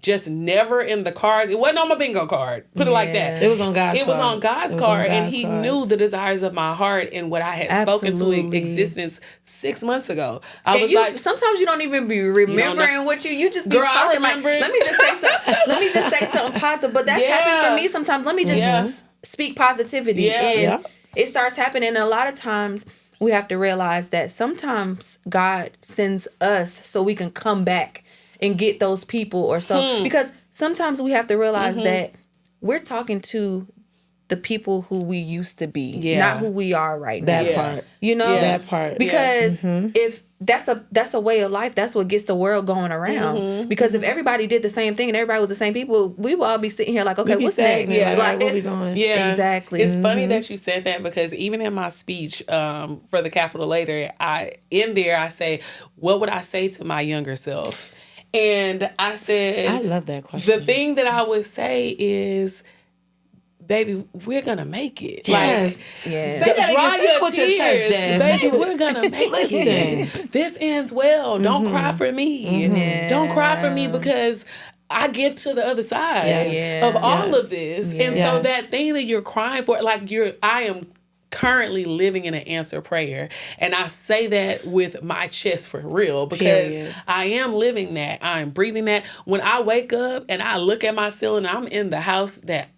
just never in the cards. It wasn't on my bingo card. Put it like that. It was on God's It was on God's card, and He cards. knew the desires of my heart and what I had spoken to existence 6 months ago. I was like, sometimes you don't even be remembering what you just be Girl, talking like. Let me just say something. Let me just say something positive. But that's happened for me sometimes. Let me just speak positivity, and it starts happening. And a lot of times we have to realize that sometimes God sends us so we can come back and get those people or so. Because sometimes we have to realize that we're talking to the people who we used to be, not who we are right now. That part. You know? That part. Because if that's a way of life, that's what gets the world going around. Because if everybody did the same thing and everybody was the same people, we would all be sitting here like, okay, what's next? Like, what we doing? Yeah, exactly. It's funny that you said that, because even in my speech for the Capitol later, I say, what would I say to my younger self? And I said, I love that question. The thing that I would say is, baby, we're gonna make it. Yes. Dry your tears, baby. Like, we're gonna make it. This ends well. Don't cry for me. Don't cry for me, because I get to the other side of all of this. And so that thing that you're crying for, like I am currently living in an answered prayer, and I say that with my chest for real, because I am living that. I'm breathing that. When I wake up and I look at my ceiling, I'm in the house that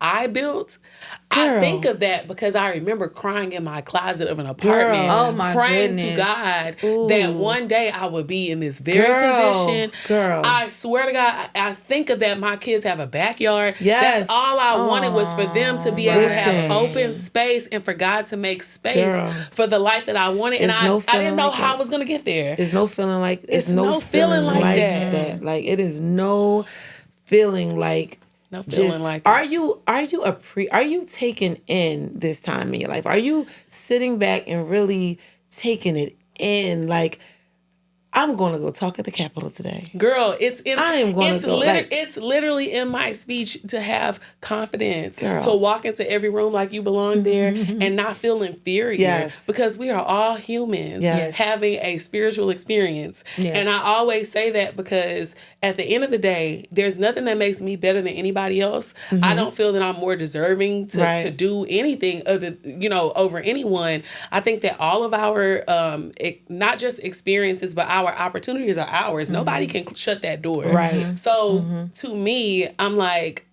I built. Girl. I think of that because I remember crying in my closet of an apartment, praying to God that one day I would be in this very position. Girl, I swear to God, I think of that. My kids have a backyard. Yes, that's all I wanted was for them to be able to have open space, and for God to make space for the life that I wanted. And I didn't know how I was gonna get there. It's no feeling like it's no feeling like that. Like it is no feeling like. No feeling like that. Are you taking in this time in your life? Are you sitting back and really taking it in? Like, I'm going to go talk at the Capitol today. Girl, it's it's literally in my speech to have confidence, to walk into every room like you belong there and not feel inferior. Yes. Because we are all humans having a spiritual experience. Yes. And I always say that because at the end of the day, there's nothing that makes me better than anybody else. I don't feel that I'm more deserving to do anything over anyone. I think that all of our not just experiences, but our opportunities are ours. Nobody can shut that door. Right. So to me, I'm like,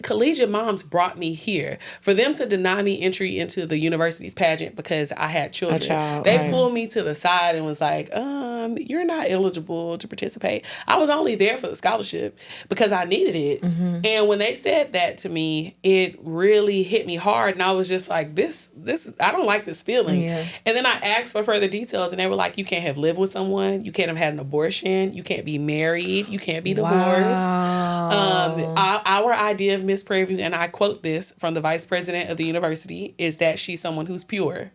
Collegiate Moms brought me here. For them to deny me entry into the university's pageant because I had children, they pulled me to the side and was like, you're not eligible to participate. I was only there for the scholarship because I needed it. And when they said that to me, it really hit me hard. And I was just like, this, I don't like this feeling. Yeah. And then I asked for further details, and they were like, you can't have lived with someone. You can't have had an abortion. You can't be married. You can't be divorced. Our idea of Miss Prairie View, and I quote this from the vice president of the university, is that she's someone who's pure.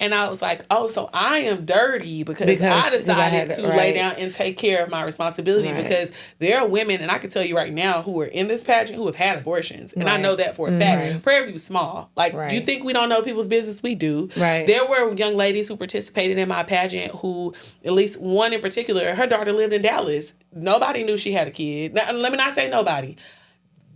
And I was like, oh, so I am dirty because I decided to lay down and take care of my responsibility, because there are women, and I can tell you right now, who are in this pageant who have had abortions. And I know that for a fact. Prairie View is small. Like, you think we don't know people's business? We do. Right. There were young ladies who participated in my pageant who, at least one in particular, her daughter lived in Dallas. Nobody knew she had a kid. Now, let me not say nobody.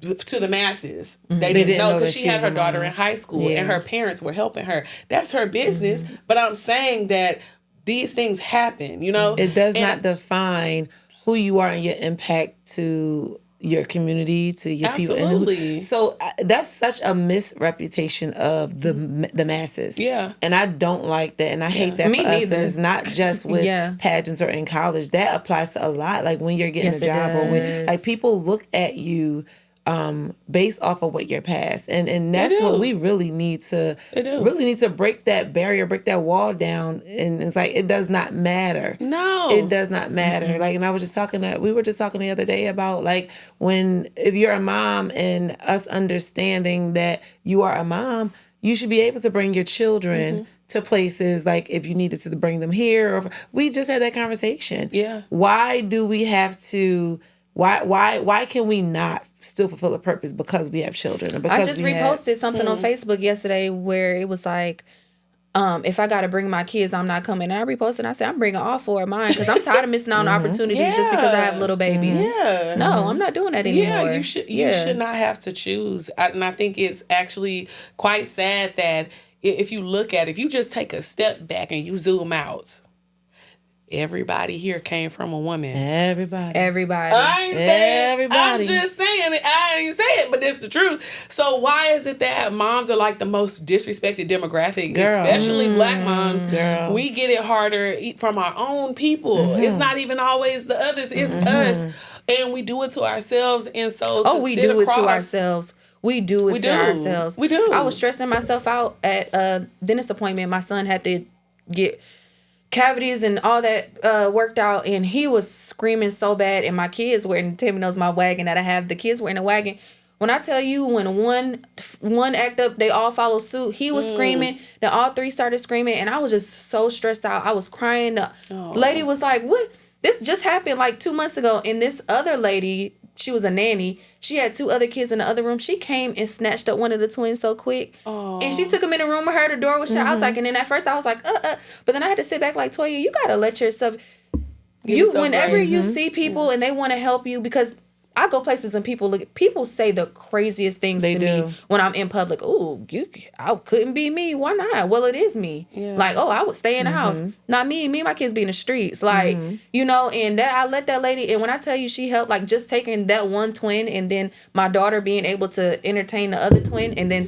To the masses, they didn't know, because she had her daughter in high school and her parents were helping her. That's her business. But I'm saying that these things happen, It does not define who you are and your impact to your community, to your people. Absolutely. So that's such a misreputation of the masses. Yeah. And I don't like that. And I hate that for us. And it's not just with pageants or in college. That applies to a lot. Like when you're getting a job or when like people look at you based off of what your past, and that's what we really need to break that barrier, break that wall down. And it's like, it does not matter. No, it does not matter. Like, and we were just talking the other day about like if you're a mom and us understanding that you are a mom, you should be able to bring your children to places, like if you needed to bring them here, or we just had that conversation. Yeah. Why do we have to? Why can we not still fulfill a purpose because we have children? Or because I just reposted something on Facebook yesterday where it was like, if I got to bring my kids, I'm not coming. And I reposted and I said, I'm bringing all 4 of mine because I'm tired of missing out on opportunities just because I have little babies. Yeah. No, I'm not doing that anymore. Yeah, you should not have to choose. And I think it's actually quite sad that if you just take a step back and you zoom out, everybody here came from a woman. Everybody. I ain't saying Everybody. I'm just saying it. I ain't say it, but it's the truth. So why is it that moms are like the most disrespected demographic, especially black moms? Girl. We get it harder from our own people. It's not even always the others. It's us. And we do it to ourselves. And so we do it to ourselves. We do it to ourselves. We do. I was stressing myself out at a dentist appointment. My son had to get cavities and all that worked out, and he was screaming so bad, and my kids were, and Tammy knows my wagon that I have, the kids were in the wagon. When I tell you, when one act up, they all follow suit. He was screaming, then all 3 started screaming, and I was just so stressed out. I was crying. The lady was like, what? This just happened like 2 months ago, and this other lady, she was a nanny. She had 2 other kids in the other room. She came and snatched up one of the twins so quick. And she took him in the room with her. The door was shut. I was like, and then at first I was like, But then I had to sit back like, Toya, you got to let yourself, whenever you see people and they want to help you, because I go places and people say the craziest things to me when I'm in public. Ooh, I couldn't be me. Why not? Well, it is me. Yeah. Like, I would stay in the house. Not me. Me and my kids be in the streets. Like, and that I let that lady, and when I tell you she helped, like just taking that one twin and then my daughter being able to entertain the other twin and then,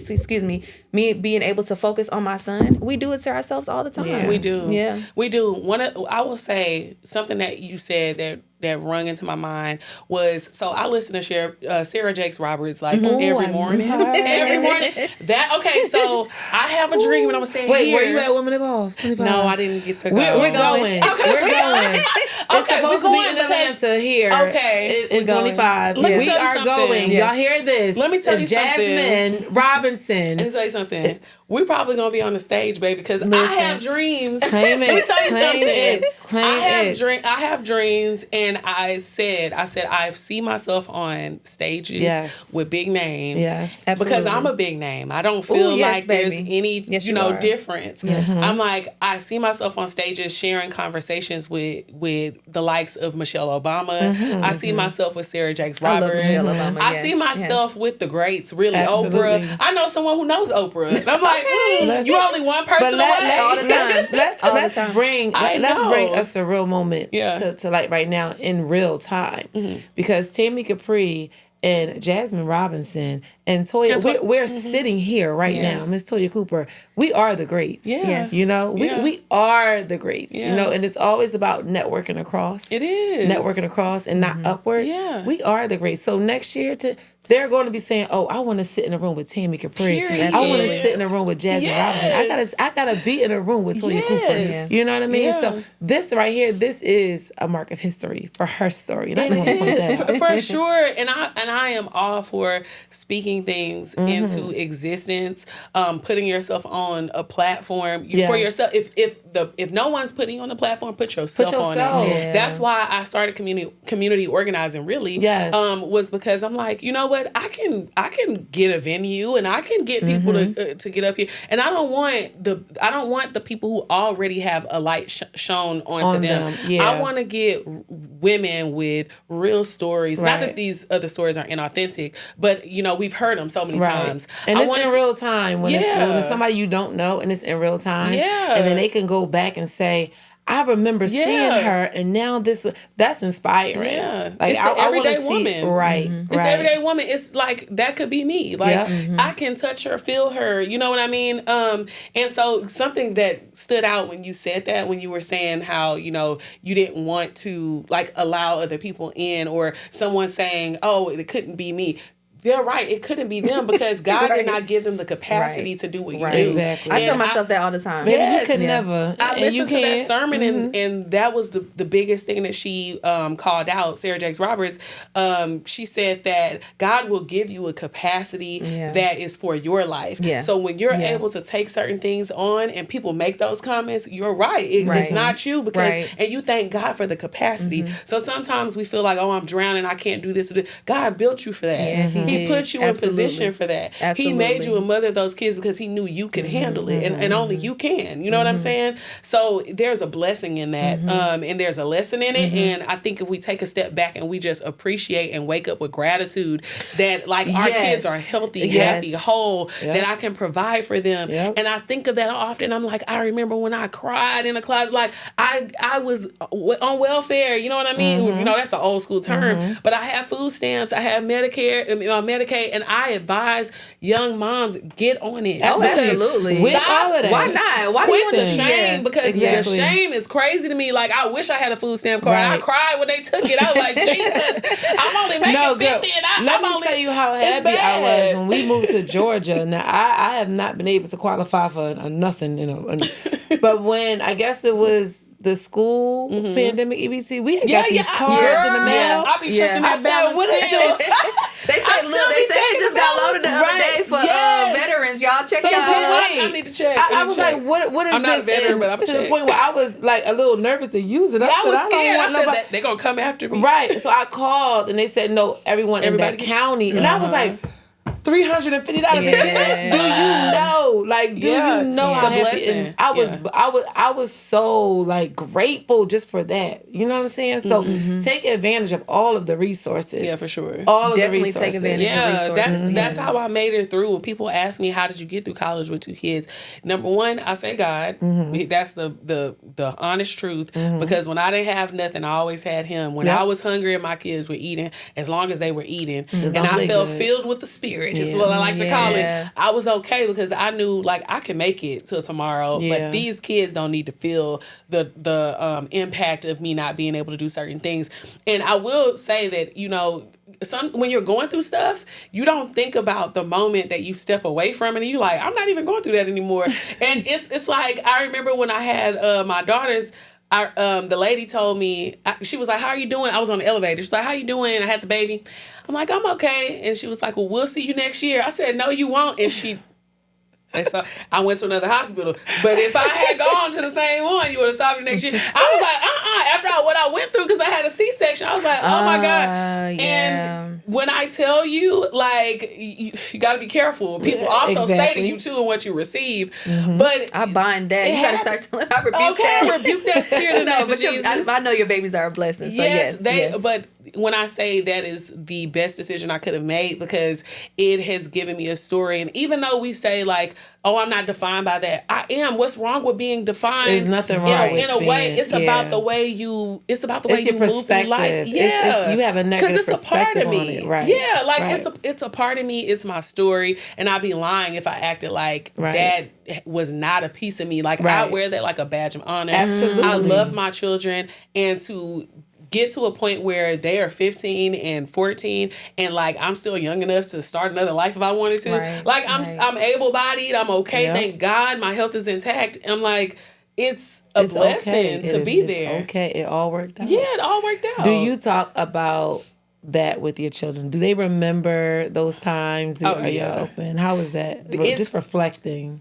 me being able to focus on my son. We do it to ourselves all the time. Yeah. We do. Yeah. We do. I will say something that you said that rung into my mind was, so I listen to Sarah Jakes Roberts every morning. Every morning. So I have a dream, and I'm saying, wait, were you at Women Evolve 25? No, I didn't get to go. We're going. Okay. We're going. It's supposed to be in Atlanta here. Okay. In 25. Let me We tell you are something. going. Yes. Y'all hear this? Let me tell you Jasmine Robinson. Let me tell you something. We're probably going to be on the stage, baby, because I have dreams. Claim it. Let me tell you something. I have dreams, and I said I see myself on stages with big names. Yes. Because I'm a big name. I don't feel like there's any difference. Yes. I'm like, I see myself on stages sharing conversations with the likes of Michelle Obama. I see myself with Sarah Jakes Roberts. I love Michelle Obama. I see myself with the greats, really. Absolutely. Oprah. I know someone who knows Oprah. And I'm like, you only one person away. all the time. Let's bring a surreal moment to like right now in real time. Because Tammy Capri and Jasmine Robinson and Toya, we're sitting here right now, Miss Toya Cooper. We are the greats. Yes. We are the greats. And it's always about networking across. It is. Networking across and not upward. Yeah. We are the greats. So next year they're going to be saying, I want to sit in a room with Tammy Capri. Period. I want to sit in a room with Jasmine Robinson. I gotta be in a room with Toya Cooper. Yes. You know what I mean? Yeah. So this right here, this is a mark of history for her story. And I just want to point that out. For sure. And I am all for speaking things into existence, putting yourself on a platform for yourself. If no one's putting you on the platform, put yourself on it. Yeah. That's why I started community organizing, really. Yes. Was because I'm like, you know what? I can get a venue and I can get people to get up here. And I don't want the people who already have a light shown onto them. Yeah. I want to get women with real stories. Not that these other stories are inauthentic, but we've heard them so many times. And it's in real time when it's somebody you don't know and it's in real time. Yeah. And then they can go back and say, I remember seeing her, and now that's inspiring. Yeah, like it's the everyday woman, right? It's the everyday woman. It's like that could be me. Like I can touch her, feel her. You know what I mean? And so something that stood out when you said that, when you were saying how you didn't want to like allow other people in, or someone saying, "Oh, it couldn't be me." They're right. It couldn't be them because God did not give them the capacity to do what you do. Exactly. I tell myself that all the time. Yes, you could never. I listened to that sermon and that was the biggest thing that she called out, Sarah Jakes Roberts. She said that God will give you a capacity that is for your life. Yeah. So when you're able to take certain things on and people make those comments, you're right. It's not you because and you thank God for the capacity. So sometimes we feel like, I'm drowning, I can't do this. God built you for that. Yeah, He put you in position for that. Absolutely. He made you a mother of those kids because he knew you could handle it, and only you can. You know what I'm saying? So there's a blessing in that, and there's a lesson in it. And I think if we take a step back and we just appreciate and wake up with gratitude that like our kids are healthy, happy, whole, that I can provide for them. And I think of that often. I'm like, I remember when I cried in a closet, like I was on welfare. You know what I mean? You know, that's an old school term, but I have food stamps, I have Medicare, Medicaid, and I advise young moms, get on it. Oh, absolutely. With all of that. Why not? Why do you want the shame? Because the shame is crazy to me. Like, I wish I had a food stamp card. I cried when they took it. I was like, Jesus, I'm only making 50 and let me tell you how happy I was when we moved to Georgia. Now, I have not been able to qualify for nothing, you know. But when, I guess it was the school pandemic EBT, we had got these cards in the mail. I be checking that balance. What is this? They said, look, they said it just got loaded the other day for veterans. Y'all check y'all. I need to check. I was like, what is I'm this? not a veteran, but I'm to the point where I was like a little nervous to use it. I was scared. I said that they're going to come after me. Right. So I called and they said, no, everybody in that county. And I was like, $350. Do you know? Like, do you know how happy? And I was so like grateful just for that. You know what I'm saying? So take advantage of all of the resources. Yeah, for sure. All of Definitely the resources. take advantage of resources. That's how I made it through. When people ask me, how did you get through college with 2 kids? Number one, I say God. That's the honest truth. Because when I didn't have nothing, I always had him. When I was hungry and my kids were eating, as long as they were eating, and I felt filled with the Spirit, just what I like to call it, I was okay because I knew like I can make it till tomorrow. But these kids don't need to feel the impact of me not being able to do certain things. And I will say that, you know, when you're going through stuff, you don't think about the moment that you step away from it and you like, I'm not even going through that anymore. And it's like, I remember when I had my daughters, the lady told me, she was like, how are you doing? I was on the elevator. She's like, how you doing? I had the baby. I'm like, I'm okay. And she was like, well, we'll see you next year. I said, no, you won't. And so I went to another hospital. But if I had gone to the same one, you would have stopped me next year. I was like, after what I went through, because I had a C-section, I was like, oh my God. And when I tell you, like, you got to be careful. People also say to you, too, and what you receive. But I bind that. You got to start telling I rebuke that. I rebuke that spirit of no, but Jesus. I know your babies are a blessing. So yes. But when I say that is the best decision I could have made, because it has given me a story. And even though we say like, oh, I'm not defined by that, I am. What's wrong with being defined? There's nothing wrong in a way. It's about the way you. It's about the way you move through life. Yeah, you have a negative because it's a part of me. On it. Right. Yeah, like it's a part of me. It's my story, and I'd be lying if I acted like that was not a piece of me. Like I wear that like a badge of honor. Absolutely, I love my children, and to get to a point where they are 15 and 14 and like I'm still young enough to start another life if I wanted to. Like I'm able-bodied, I'm okay, thank God, my health is intact. I'm like, it's a blessing to be there. Okay, it all worked out. Yeah, it all worked out. Do you talk about that with your children? Do they remember those times? Are you open? How is that? Just reflecting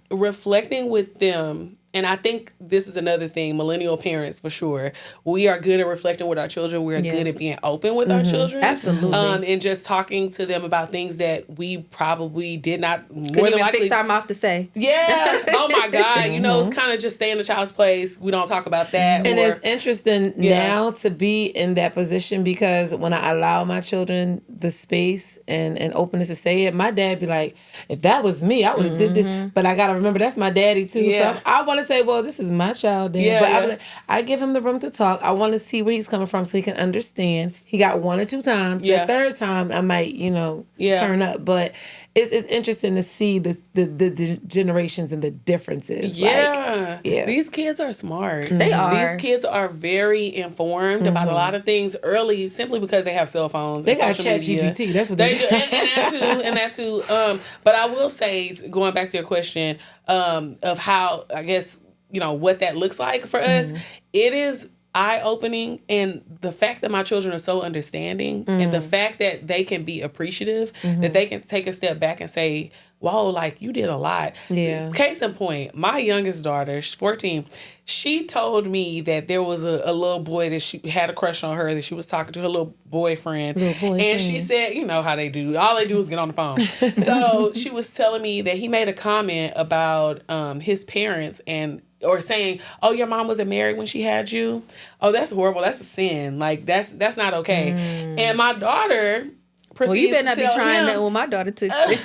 with them. And I think this is another thing, millennial parents for sure. We are good at reflecting with our children. We're good at being open with our children. Absolutely. And just talking to them about things that we probably did not. Couldn't even fix our mouth to say. Yeah. Oh my God. You know, it's kind of just stay in the child's place. We don't talk about that. And it's interesting now to be in that position, because when I allow my children the space and openness to say it, my dad be like, if that was me, I would have did this. But I got to remember that's my daddy too. Yeah. So I want to say, well, this is my child, Dad. But I give him the room to talk. I want to see where he's coming from so he can understand. He got 1 or 2 times. The third time, I might, turn up. But it's interesting to see the generations and the differences. Yeah. These kids are smart. They are. These kids are very informed about a lot of things early, simply because they have cell phones. They got ChatGPT. That's what they do. And that too. But I will say, going back to your question of how, I guess, what that looks like for us, it is eye-opening, and the fact that my children are so understanding, and the fact that they can be appreciative, that they can take a step back and say, whoa, like, you did a lot. Yeah. Case in point, my youngest daughter, she's 14, she told me that there was a little boy that she had a crush on her, that she was talking to her little boyfriend. And she said, you know how they do. All they do is get on the phone. So she was telling me that he made a comment about his parents or saying, oh, your mom wasn't married when she had you. Oh, that's horrible. That's a sin. Like, that's not okay. And my daughter proceeds Well, you better not to be tell trying him, that when my daughter took let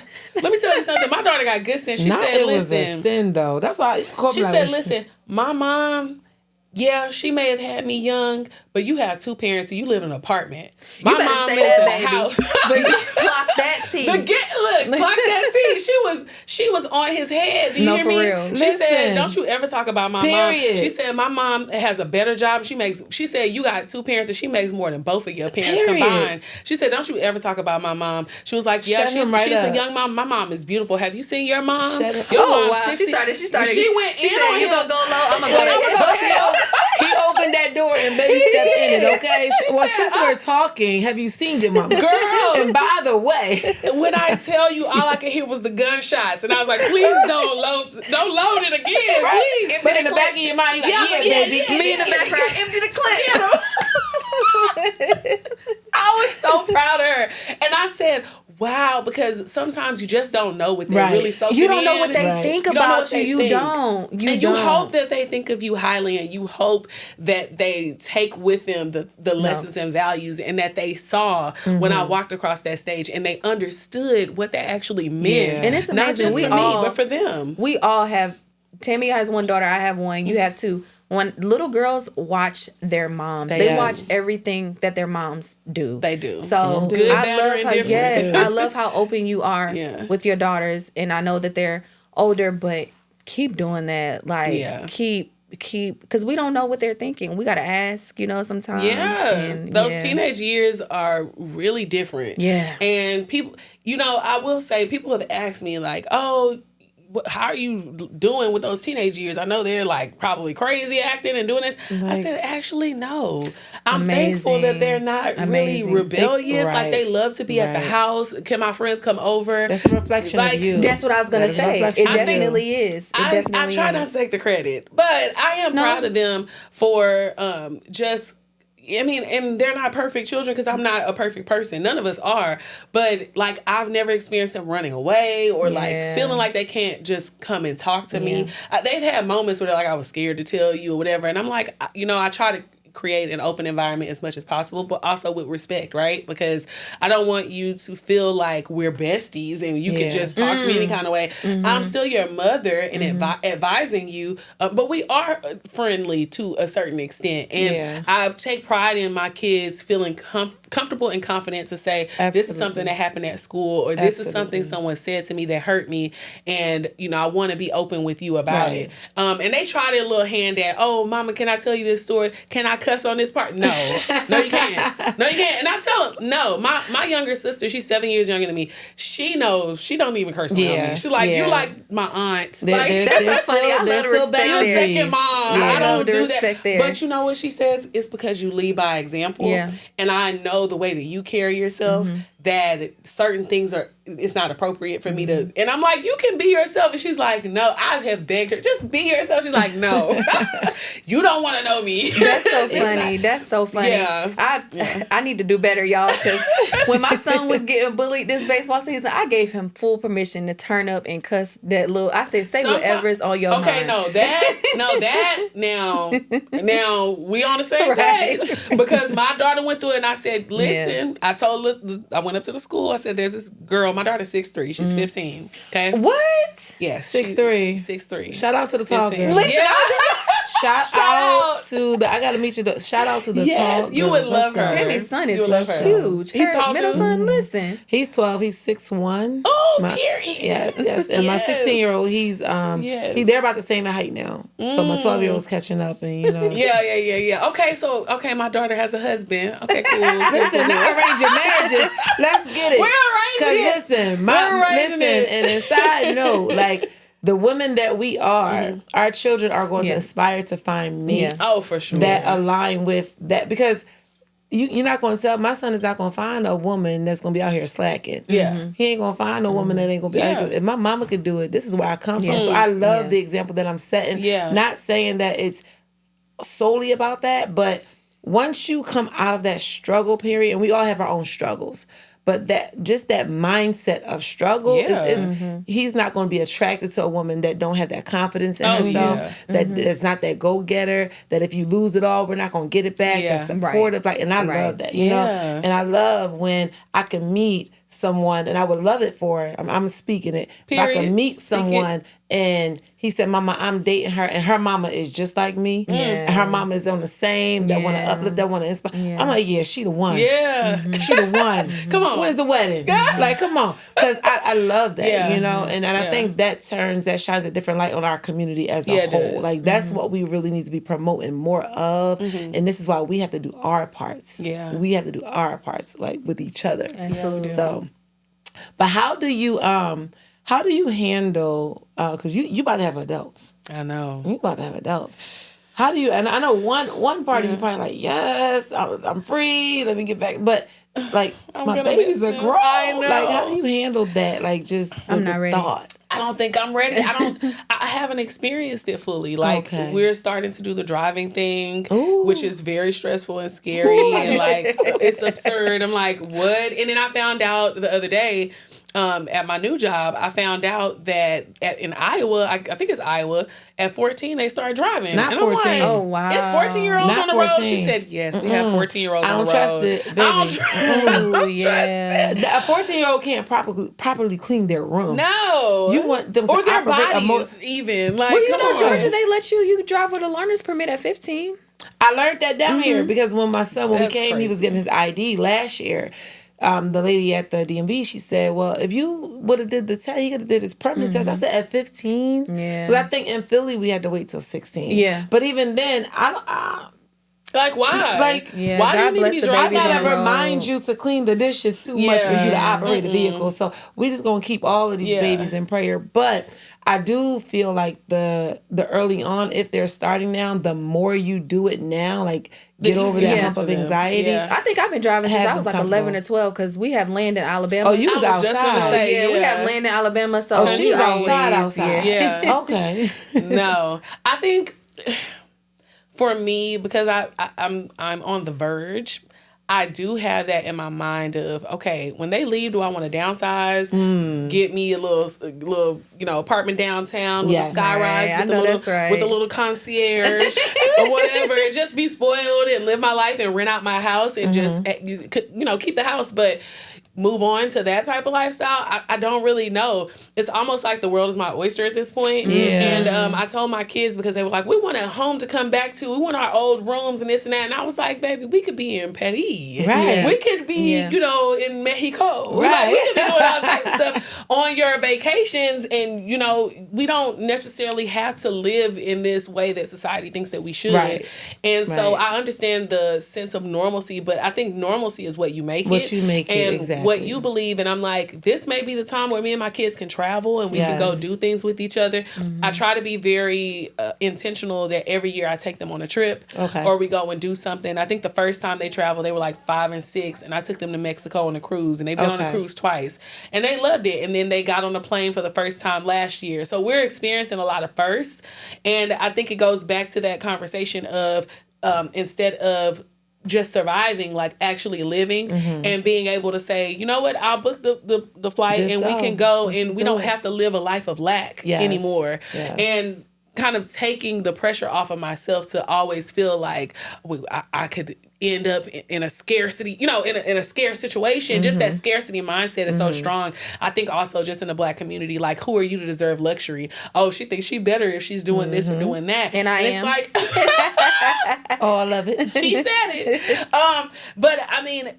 me tell you something. My daughter got good sense. She Not said, it was a listen. sin, though. That's why. She said, listen, my mom, yeah, she may have had me young, but you have two parents and you live in an apartment. My You better mom say lives that, in a baby. house. But clock that T. Clock that T. She was on his head. Do you hear for me? real. She said, Listen. don't you ever talk about my mom. Period. She said, my mom has a better job. She said, you got two parents and she makes more than both of your parents Period. combined. She said, don't you ever talk about my mom. She was like, yeah, Shut him right she's up. a young mom. My mom is beautiful. Have you seen your mom? Shut up. Your Oh, mom's wow. 60. She started. She went She in said, on you him. gonna go low? I'm gonna go there. He opened that door and baby stepped in it, okay? Well, since we're talking, have you seen your mama? Girl. And by the way, When I tell you, all I could hear was the gunshots, and I was like, "Please don't load it again, please." but in the back of your mind, you're like, yeah, baby. Me in the background, empty the clip. I was so proud of her, and I said, "Wow," because sometimes you just don't know what they're really soaking in. You don't know what they Right. think You don't know about what you. they You think. don't. And you hope that they think of you highly, and you hope that they take with them the lessons and values, and that they saw when I walked across that stage, and they understood what that actually meant. Yeah. And it's not amazing. just We for all- me, but for them. We all have. Tammy has one daughter. I have one. You have two. When little girls watch their moms, they Yes. watch everything that their moms do. They do. So Good, I better, love and how different. yes, I love how open you are Yeah. with your daughters, and I know that they're older, but keep doing that. Like Yeah. keep because we don't know what they're thinking. We gotta ask, sometimes. Yeah, And, those yeah. teenage years are really different. Yeah. And people, I will say, people have asked me like, oh, how are you doing with those teenage years? I know they're like probably crazy acting and doing this. I said, actually, no. I'm thankful that they're not really Amazing. rebellious. Right. Like, they love to be at the Right. house. Can my friends come over? That's a reflection of you. That's what I was gonna That is a say. reflection It of you. definitely is. It I definitely try is. not to take the credit, but I am proud of them for just. I mean, and they're not perfect children because I'm not a perfect person. None of us are. But, like, I've never experienced them running away or, like, feeling like they can't just come and talk to me. They've had moments where they're like, I was scared to tell you or whatever. And I'm like, I try to create an open environment as much as possible, but also with respect, right? Because I don't want you to feel like we're besties and you can just talk to me any kind of way. I'm still your mother and advising you, but we are friendly to a certain extent. And I take pride in my kids feeling comfortable and confident to say, this is something that happened at school, or this is something someone said to me that hurt me, and I want to be open with you about it. And they try their little hand at, oh, mama, can I tell you this story? Can I cuss on this part? No you can't. And I tell them, no. My younger sister, she's 7 years younger than me, she knows she don't even curse around me. She's like, you're like my aunt. That's so funny. I love the respect You're a there. second mom. Yeah, I don't the do respect that. there. But you know what she says? It's because you lead by example. Yeah. And I know the way that you carry yourself, that certain things it's not appropriate for me to. And I'm like, you can be yourself. And she's like, no, I have begged her, just be yourself. She's like, no, you don't want to know me. That's so funny. That's so funny. Yeah. I need to do better, y'all, because when my son was getting bullied this baseball season, I gave him full permission to turn up and cuss that little. I said, say whatever is on your mind. Okay, now we on the same page, because my daughter went through it, and I said, listen, I went up to the school. I said, there's this girl. My daughter's 6'3". She's 15. Okay. What? Yes. 6'3". 6'3". Shout out to the tall 15. girl. Listen, Yeah. Shout out to the. I gotta meet you. Shout out to the Yes, tall. you girls. would love Let's her. go. Tammy's son You is would love her. huge. He's Her tall middle too. son, listen. He's 12. He's 6'1". Oh, period. Yes. And my 16-year-old, he's they're about the same height now. So my 12-year-old's catching up, and Yeah. Okay, my daughter has a husband. Okay, cool. Listen, not arranging marriages. Let's get it. We're arranging. Listen, We're arranging it. and a side note, like, the women that we are, our children are going to aspire to find mates Oh, for sure. that align with that, because you're not going to tell, my son is not going to find a woman that's going to be out here slacking. Yeah. He ain't going to find a woman that ain't going to be out here. If my mama could do it, this is where I come from. So I love the example that I'm setting. Yeah. Not saying that it's solely about that, but once you come out of that struggle period, and we all have our own struggles, but that mindset of struggle is he's not going to be attracted to a woman that don't have that confidence in herself, that's not that go-getter, that if you lose it all, we're not going to get it back, that's supportive. Like, and I love that, you know? And I love when I can meet someone, and I would love it for, I'm speaking it, if I can meet someone and he said, Mama, I'm dating her, and her mama is just like me, and her mama is on the same, that want to uplift, that want to inspire. I'm like, yeah, she the one. Yeah. She the one. Come on. When's the wedding? Like, come on. Because I love that, you know? And I think that shines a different light on our community as a whole. Like, that's what we really need to be promoting more of. And this is why we have to do our parts. Yeah. We have to do our parts, like, with each other. Absolutely. So, but how do you handle, because you about to have adults. I know. You about to have adults. How do you, and I know one part of you probably like, yes, I'm free, let me get back. But like, my babies are grown. I know. Like, how do you handle that? Like, just I'm not ready. thought. I don't think I'm ready. I haven't experienced it fully. Like, we're starting to do the driving thing, which is very stressful and scary. And like, it's absurd. I'm like, what? And then I found out the other day, at my new job, I found out that in Iowa, I think it's Iowa, at 14 they start driving. Not and 14. I'm like, Oh, wow. It's 14-year-olds Not on the road. 14. She said, yes, we have 14-year-olds on the road. I don't trust it, baby. I don't trust it. A 14-year-old can't properly clean their room. No. You want them to or their operate bodies even. Like, Well, you come know, on. Georgia, they let you drive with a learner's permit at 15. I learned that down here because when my son, when That's we came, he was crazy. getting his ID last year. The lady at the DMV, she said, well, if you would have did the test, he could have did his permanent test. I said, at 15? Yeah. Because I think in Philly, we had to wait till 16. Yeah. But even then, Like, why? Like, Yeah, why God do you bless need to the be I babies driving? on gotta the road. remind you to clean the dishes too much for you to operate a vehicle. So we just gonna keep all of these babies in prayer. But I do feel like the early on, if they're starting now, the more you do it now, like get over that hump of anxiety. Yeah. I think I've been driving since Have I was them like 11 or comfortable. 12 because we have land in Alabama. Oh, you was I was just gonna outside. say, yeah, we yeah. have land in Alabama. So Oh, she we was outside. always- Yeah. Yeah. Okay. No, I think for me, because I'm on the verge, I do have that in my mind of, okay, when they leave, do I want to downsize, get me a little apartment downtown with a sky rise, I with know the that's right. with a little concierge or whatever, and just be spoiled and live my life and rent out my house and just keep the house, but move on to that type of lifestyle. I don't really know. It's almost like the world is my oyster at this point. Yeah. And I told my kids, because they were like, we want a home to come back to. We want our old rooms and this and that. And I was like, baby, we could be in Paris. Right. We could be, in Mexico. Right. Like, we could be doing all types of stuff on your vacations. And, we don't necessarily have to live in this way that society thinks that we should. Right. And so I understand the sense of normalcy, but I think normalcy is what you make it. What you make it, and exactly. what you believe. And I'm like, this may be the time where me and my kids can travel and we can go do things with each other. I try to be very intentional that every year I take them on a trip or we go and do something. I think the first time they traveled, they were like 5 and 6, and I took them to Mexico on a cruise, and they've been on a cruise twice, and they loved it. And then they got on a plane for the first time last year. So we're experiencing a lot of firsts. And I think it goes back to that conversation of instead of just surviving, like actually living and being able to say, you know what, I'll book the flight Just and go. we can go Let's and just we do don't it. have to live a life of lack anymore. And kind of taking the pressure off of myself to always feel like I could end up in a scarcity, in a scarce situation. Just that scarcity mindset is so strong. I think also just in the Black community, like, who are you to deserve luxury? Oh, she thinks she better if she's doing this or doing that. And I am. It's like, Oh, I love it. she said it. But I mean,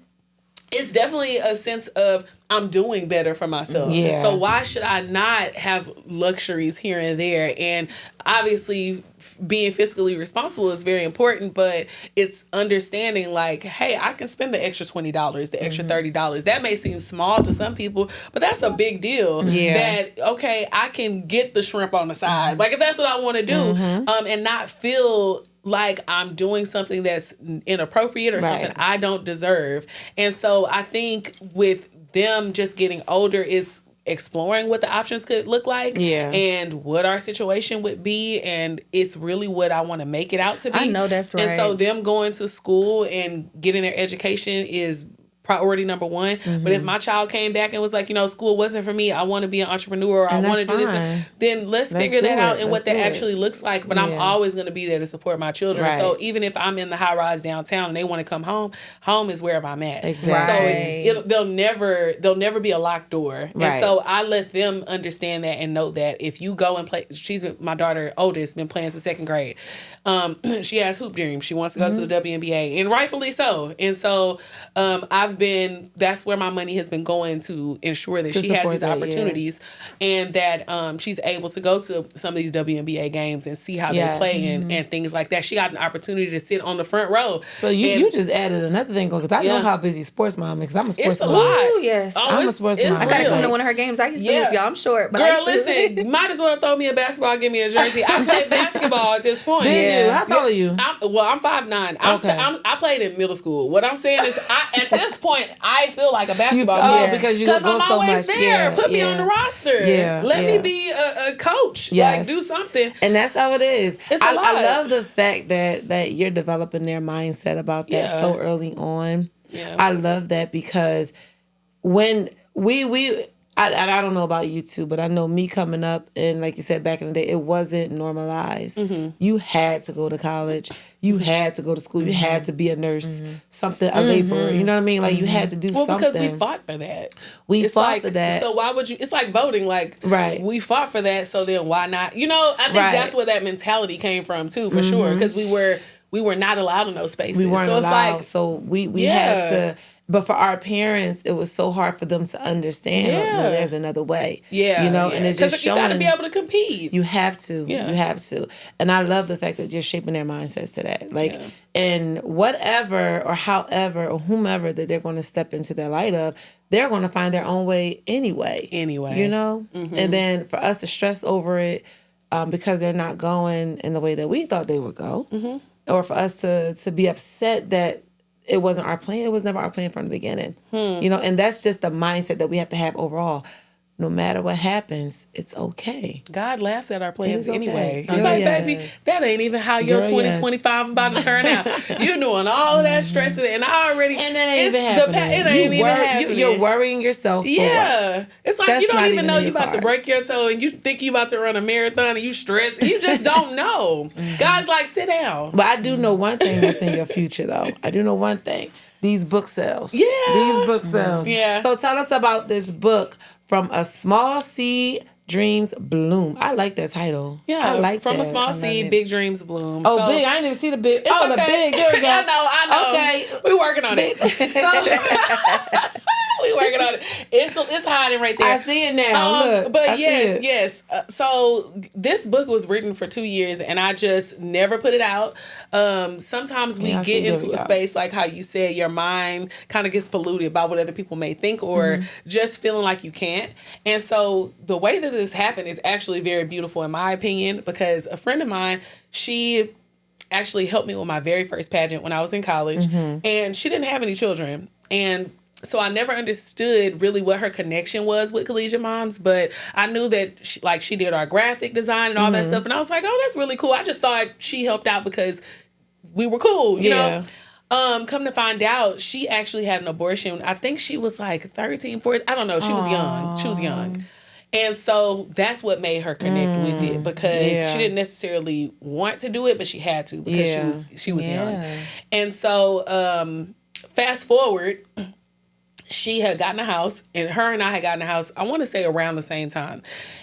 it's definitely a sense of I'm doing better for myself. Yeah. So why should I not have luxuries here and there? And obviously being fiscally responsible is very important, but it's understanding like, hey, I can spend the extra $20, the extra $30. That may seem small to some people, but that's a big deal. Yeah. That, okay, I can get the shrimp on the side. Like if that's what I want to do, and not feel like I'm doing something that's inappropriate or something I don't deserve. And so I think with them just getting older, it's exploring what the options could look like and what our situation would be. And it's really what I want to make it out to be. I know that's right. And so them going to school and getting their education is priority number one. But if my child came back and was like, school wasn't for me, I want to be an entrepreneur, or I want to do this, then let's figure that out and what that actually looks like. But I'm always going to be there to support my children. Right. So even if I'm in the high rise downtown and they want to come home, home is wherever I'm at. Exactly. So they'll never be a locked door. Right. And so I let them understand that and know that if you go and play, my daughter oldest been playing since second grade. She has hoop dreams. She wants to go to the WNBA, and rightfully so. And so that's where my money has been going to ensure that she has these opportunities and that she's able to go to some of these WNBA games and see how they play and things like that. She got an opportunity to sit on the front row. So you just added another thing, because I know how busy sports mom is, because I'm a sports mom. It's a lot. Ooh, yes. I'm a sports mom. I gotta come to one of her games. I used to hoop, y'all. I'm short, but girl, listen, might as well throw me a basketball, give me a jersey. I played basketball at this point. Did you? How tall are you? I'm 5'9". I played in middle school. What I'm saying is, at this point, I feel like a basketball player because you go I'm so always much. there. Put me on the roster. Let me be a coach. Like, do something. And that's how it is. It's a lot. I love the fact that you're developing their mindset about that so early on. Yeah. I love that, because when I don't know about you two, but I know me coming up, and like you said, back in the day, it wasn't normalized. You had to go to college. You had to go to school. You had to be a nurse, a laborer. You know what I mean? Like, you had to do something. Well, because we fought for that. We fought for that. So why would you? It's like voting. Like, we fought for that, so then why not? I think that's where that mentality came from too, for sure. Because we were not allowed in those spaces. We weren't so allowed. Like, so we had to. But for our parents, it was so hard for them to understand. No, there's another way. And it's just showing. You got to be able to compete. You have to. You have to. And I love the fact that you're shaping their mindsets to that. Like, and whatever or however or whomever that they're going to step into their light of, they're going to find their own way anyway. And then for us to stress over it because they're not going in the way that we thought they would go, or for us to be upset that it wasn't our plan. It was never our plan from the beginning. And that's just the mindset that we have to have overall. No matter what happens, it's okay. God laughs at our plans okay. anyway. Girl, He's like, baby, that ain't even how your 2025 about to turn out. You're doing all of that stress, and I already... And that ain't even happening. It ain't even happening. You're worrying yourself for what? It's like That's you don't even know you about to break your toe, and you think you about to run a marathon, and you stress. You just don't know. God's like, sit down. But I do know one thing that's in your future, though. I do know one thing. These book sales. Yeah. These book sales. Yeah. So tell us about this book, From a Small Seed, Dreams Bloom. I like that title. Yeah. I like From that. a small seed, big dreams bloom. Oh, big. I didn't even see the big. It's the okay. big. There we go. I know. Okay. We're working on it. We working on it. It's hiding right there. I see it now. Look. But yes. So this book was written for 2 years, and I just never put it out. Sometimes we get into a space like how you said, your mind kind of gets polluted by what other people may think, or just feeling like you can't. And so the way that this happened is actually very beautiful in my opinion, because a friend of mine, she actually helped me with my very first pageant when I was in college, and she didn't have any children. And so I never understood really what her connection was with Collegiate Moms, but I knew that she did our graphic design and all that stuff. And I was like, oh, that's really cool. I just thought she helped out because we were cool, you know? Come to find out, she actually had an abortion. I think she was like 13, 14. I don't know. She was young. She was young. And so that's what made her connect with it, because she didn't necessarily want to do it, but she had to because she was young. And so fast forward, she had gotten a house, and her and I had gotten a house, I want to say around the same time.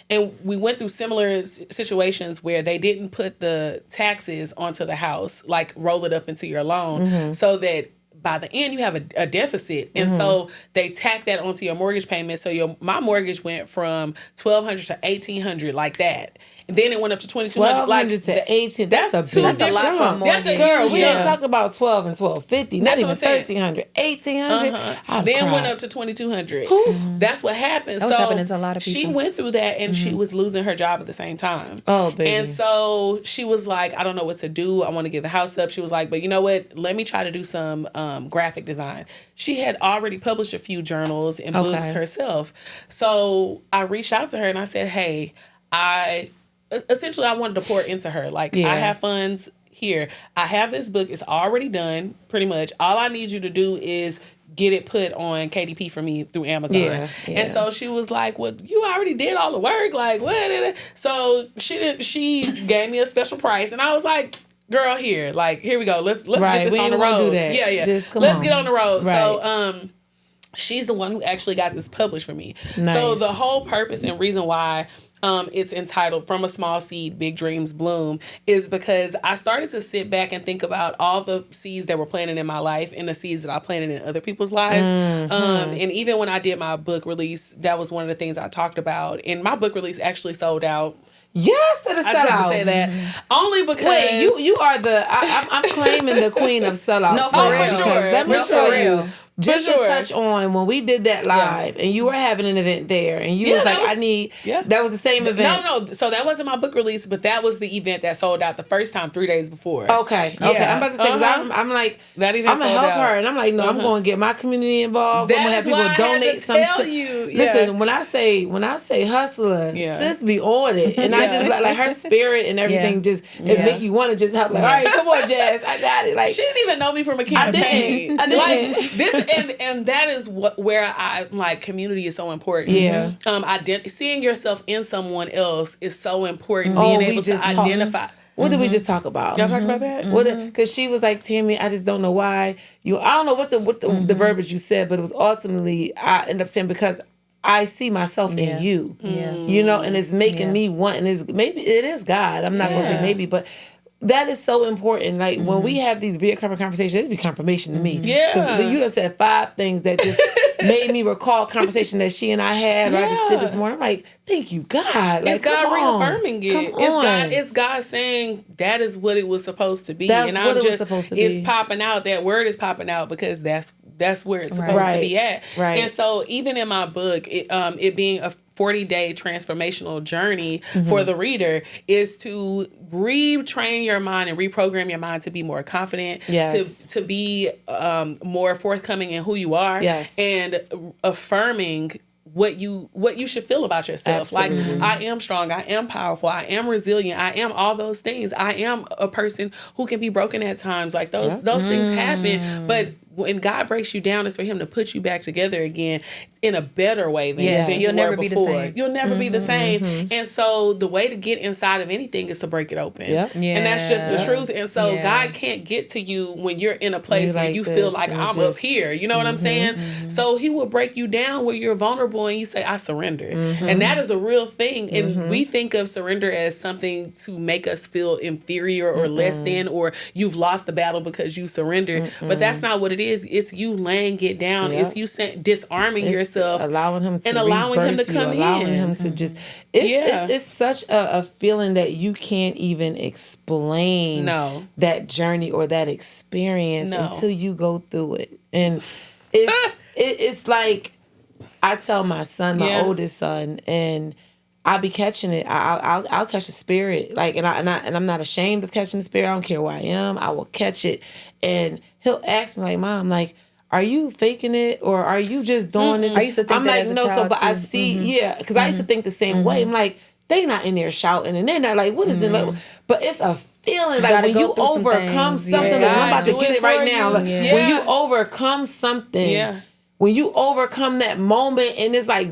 And we went through similar situations where they didn't put the taxes onto the house, like roll it up into your loan, so that by the end you have a deficit, and so they tack that onto your mortgage payment. So my mortgage went from $1,200 to $1,800 like that. And then it went up to $2,200. Like to 18. That's a big That's a lot for jump. mortgage. That's a Girl, huge we jump. don't talk about 12 and 1250. Not That's even what I'm saying. 1,300, 1,800. Then went up to $2,200. That's what happened. That was so happening to a lot of people. She went through that, and she was losing her job at the same time. Oh, baby. And so she was like, I don't know what to do. I want to get the house up. She was like, but you know what? Let me try to do some graphic design. She had already published a few journals and books herself. So I reached out to her and I said, hey, I wanted to pour into her. Like, I have funds here. I have this book. It's already done, pretty much. All I need you to do is get it put on KDP for me through Amazon. Yeah. And so she was like, well, you already did all the work. Like, what? So she gave me a special price. And I was like, girl, here we go. Let's get this on the road. Do that. Yeah. Just let's get on the road. Right. So she's the one who actually got this published for me. Nice. So the whole purpose and reason why it's entitled From a Small Seed, Big Dreams Bloom is because I started to sit back and think about all the seeds that were planted in my life and the seeds that I planted in other people's lives. And even when I did my book release, that was one of the things I talked about. And my book release actually sold out. Yes, to the sellout. I tried to say that only because you are the I'm claiming the queen of sellouts. No, for real. Because let me No, show for real. you. Just to touch on when we did that live and you were having an event there and you was like, that was the same event. No. So that wasn't my book release, but that was the event that sold out the first time 3 days before. Okay. I'm about to say, because I'm like, that event I'm going to help her. And I'm like, no, I'm going to get my community involved. I'm going to have people donate something. Listen, when I say hustler, sis be on it. And I just like her spirit and everything it make you want to just help. Like, all right, come on, Jazz. I got it. Like, she didn't even know me from a campaign. I didn't. Like, this and that is where I like community is so important. Yeah. Seeing yourself in someone else is so important. Being able to identify. What did we just talk about? Y'all talked about that? Because she was like, Tammy, I just don't know why I don't know what the verbiage you said, but it was ultimately I ended up saying because I see myself in you. Yeah. You know, and it's making me want, and maybe it is God. I'm not gonna say maybe, but that is so important. Like when we have these reoccurring conversations, it'd be confirmation to me. Yeah. Because you done said 5 things that just made me recall conversation that she and I had or I just did this morning. I'm like, thank you, God. Like, it's God reaffirming it. Come It's God saying that is what it was supposed to be. That's and what it was supposed to be. It's popping out. That word is popping out because that's where it's supposed to be at. Right. And so even in my book, it being a 40-day transformational journey for the reader is to retrain your mind and reprogram your mind to be more confident, to be more forthcoming in who you are, and affirming what you should feel about yourself. Absolutely. Like, I am strong, I am powerful, I am resilient, I am all those things. I am a person who can be broken at times. Like those things happen, but when God breaks you down, it's for Him to put you back together again in a better way than you were before. Be the same. You'll never be the same. And so the way to get inside of anything is to break it open. And that's just the truth. And so God can't get to you when you're in a place where you feel like I'm up here. You know what I'm saying? So He will break you down where you're vulnerable and you say, I surrender. And that is a real thing. And we think of surrender as something to make us feel inferior or less than, or you've lost the battle because you surrendered. But that's not what it is. It's you laying it down. It's you disarming yourself, allowing Him to come in, allowing Him to just. It's such a feeling that you can't even explain. That journey or that experience until you go through it, and it's like I tell my son, my oldest son, and I'll be catching it. I'll catch the spirit, like, and I'm not ashamed of catching the spirit. I don't care where I am. I will catch it, and he'll ask me like, Mom, like, are you faking it or are you just doing it? I used to think that as a child but too. I see, because I used to think the same way. I'm like, they not in there shouting and they're not like, what is it like? But it's a feeling like when you overcome something. Like, I'm about to get it right now. Like, when you overcome something, when you overcome that moment and it's like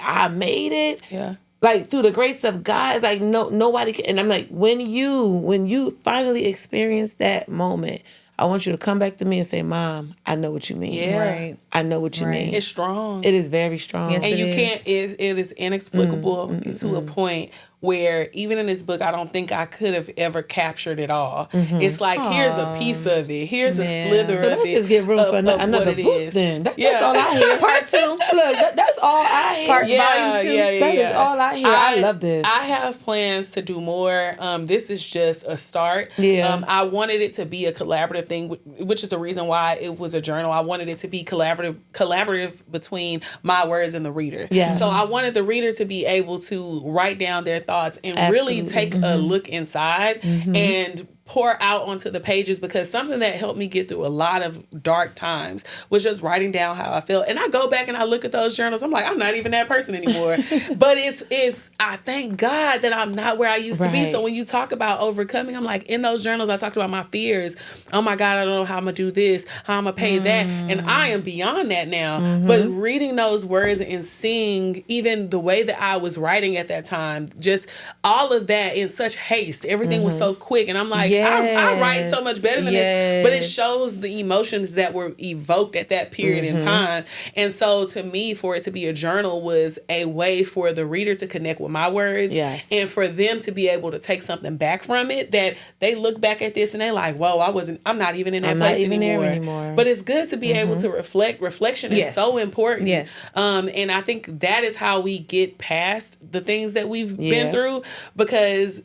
I made it. Like through the grace of God, it's like nobody can. And I'm like, when you finally experience that moment, I want you to come back to me and say, Mom, I know what you mean. I know what you mean. It's strong. It is very strong. Yes, and you can't. It is inexplicable to a point where even in this book, I don't think I could have ever captured it all. It's like, here's a piece of it. Here's a slither of it. So let's just get room for another book then. That's all I hear. Part 2. Look, that's all I hear. Volume 2. That is all I hear. I love this. I have plans to do more. This is just a start. Yeah. I wanted it to be a collaborative thing, which is the reason why it was a journal. I wanted it to be collaborative between my words and the reader. Yes. So I wanted the reader to be able to write down their thoughts and really take a look inside and pour out onto the pages, because something that helped me get through a lot of dark times was just writing down how I felt. And I go back and I look at those journals. I'm like, I'm not even that person anymore. But it's I thank God that I'm not where I used to be. So when you talk about overcoming, I'm like, in those journals, I talked about my fears. Oh my God, I don't know how I'm going to do this, how I'm going to pay that. And I am beyond that now. But reading those words and seeing even the way that I was writing at that time, just all of that in such haste, everything was so quick. And I'm like, I write so much better than this, but it shows the emotions that were evoked at that period in time. And so to me, for it to be a journal was a way for the reader to connect with my words, and for them to be able to take something back from it, that they look back at this and they like, whoa, I'm not even in that place anymore. But it's good to be able to reflect. Reflection is so important. And I think that is how we get past the things that we've been through, because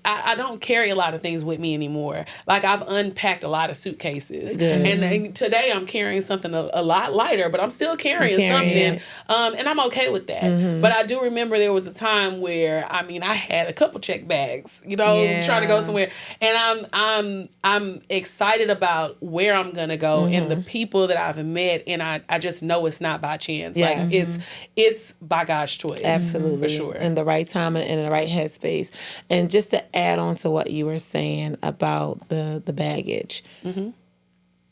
I don't carry a lot of things with me anymore. Like, I've unpacked a lot of suitcases. And today I'm carrying something a lot lighter, but I'm still carrying something. And I'm okay with that. But I do remember there was a time where, I had a couple check bags, trying to go somewhere. And I'm excited about where I'm going to go and the people that I've met. And I just know it's not by chance. Like, it's by God's choice. Absolutely. For sure. In the right time and in the right headspace. And just to add on to what you were saying about the baggage,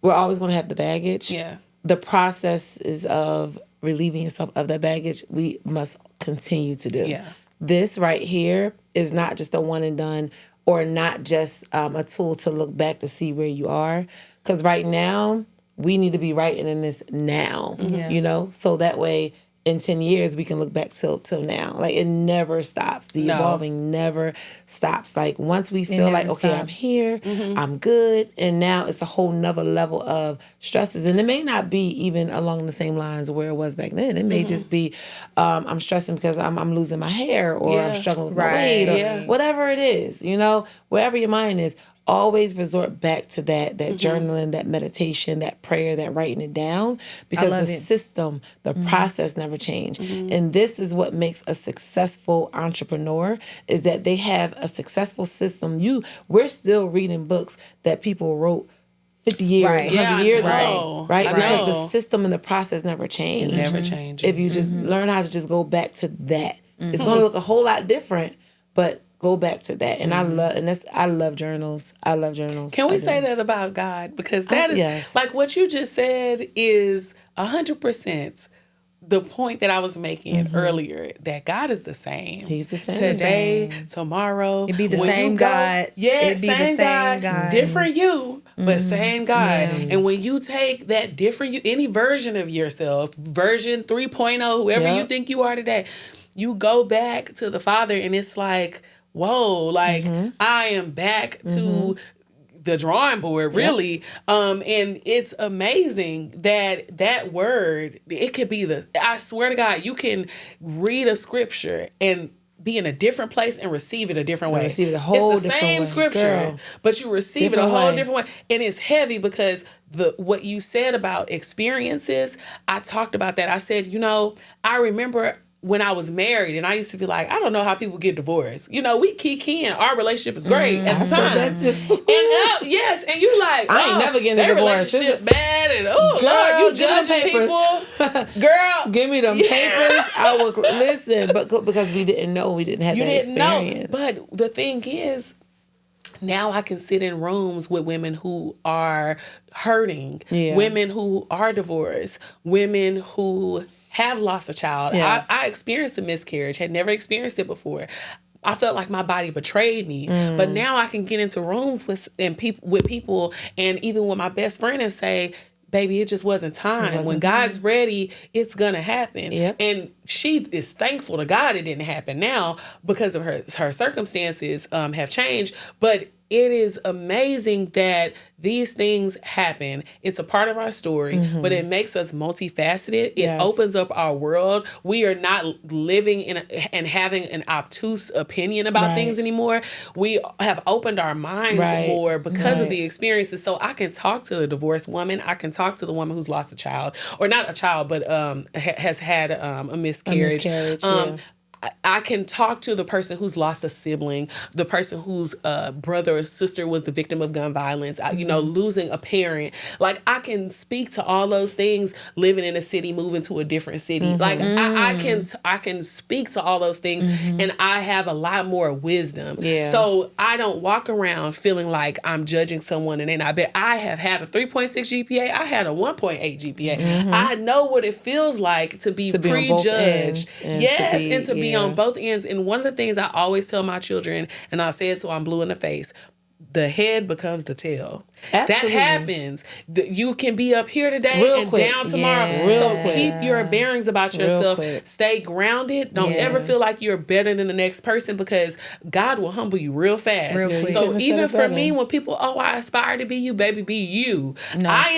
we're always going to have the baggage. The process is of relieving yourself of that baggage. We must continue to do. This right here is not just a one and done, or not just a tool to look back to see where you are. Because right now, we need to be writing in this now, so that way, in 10 years, we can look back till now. Like, it never stops. The evolving never stops. Like, once we feel like, okay, I'm here, I'm good, and now it's a whole nother level of stresses. And it may not be even along the same lines where it was back then. It may just be, I'm stressing because I'm losing my hair, or I'm struggling with my weight, or whatever it is, wherever your mind is. Always resort back to that journaling, that meditation, that prayer, that writing it down, because the system, the process never changed. And this is what makes a successful entrepreneur, is that they have a successful system. We're still reading books that people wrote 50 years, 100 years ago, right? Because the system and the process never changed. It never changed. If you just learn how to just go back to that, it's going to look a whole lot different, but go back to that. And I love journals. I love journals. Can we say that about God? Because that is, like what you just said is 100% the point that I was making earlier, that God is the same. He's the same. Today, tomorrow. It'd be the same God. It'd be the same God. Different you, but same God. And when you take that different you, any version of yourself, version 3.0, whoever you think you are today, you go back to the Father, and it's like, whoa, like I am back to the drawing board, really. And it's amazing that word, it could be I swear to God, you can read a scripture and be in a different place and receive it a different way. Receive it a whole it's the different same way. scripture, Girl. but you receive it a whole different way. And it's heavy because what you said about experiences, I talked about that. I said, I remember when I was married, and I used to be like, I don't know how people get divorced. We keying. Our relationship is great at the time. That too. And yes, and you like, I ain't never getting a divorce. Relationship bad, and girl, you judging people. Girl, give me them papers. I will listen, but because we didn't know, we didn't have that experience. But the thing is, now I can sit in rooms with women who are hurting, women who are divorced, women who have lost a child. Yes. I experienced a miscarriage, had never experienced it before. I felt like my body betrayed me. But now I can get into rooms with people and even with my best friend and say, baby, it just wasn't time. When God's ready, it's gonna happen. Yep. And she is thankful to God it didn't happen now because of her circumstances have changed. But it is amazing that these things happen. It's a part of our story, but it makes us multifaceted. It opens up our world. We are not living and having an obtuse opinion about things anymore. We have opened our minds more because of the experiences. So I can talk to a divorced woman. I can talk to the woman who's lost a child, or not a child, but has had a miscarriage. I can talk to the person who's lost a sibling, the person whose brother or sister was the victim of gun violence, losing a parent. Like, I can speak to all those things, living in a city, moving to a different city. Like, I can speak to all those things, and I have a lot more wisdom. Yeah. So I don't walk around feeling like I'm judging someone and then I bet I have had a 3.6 GPA. I had a 1.8 GPA. I know what it feels like to be prejudged. And to be on both ends. And one of the things I always tell my children, and I'll say it till I'm blue in the face, the head becomes the tail. Absolutely. That happens. You can be up here today and down tomorrow. Yeah. So keep your bearings about yourself. Stay grounded. Don't ever feel like you're better than the next person, because God will humble you real fast. So even for me, when people, I aspire to be you, baby, be you. No, I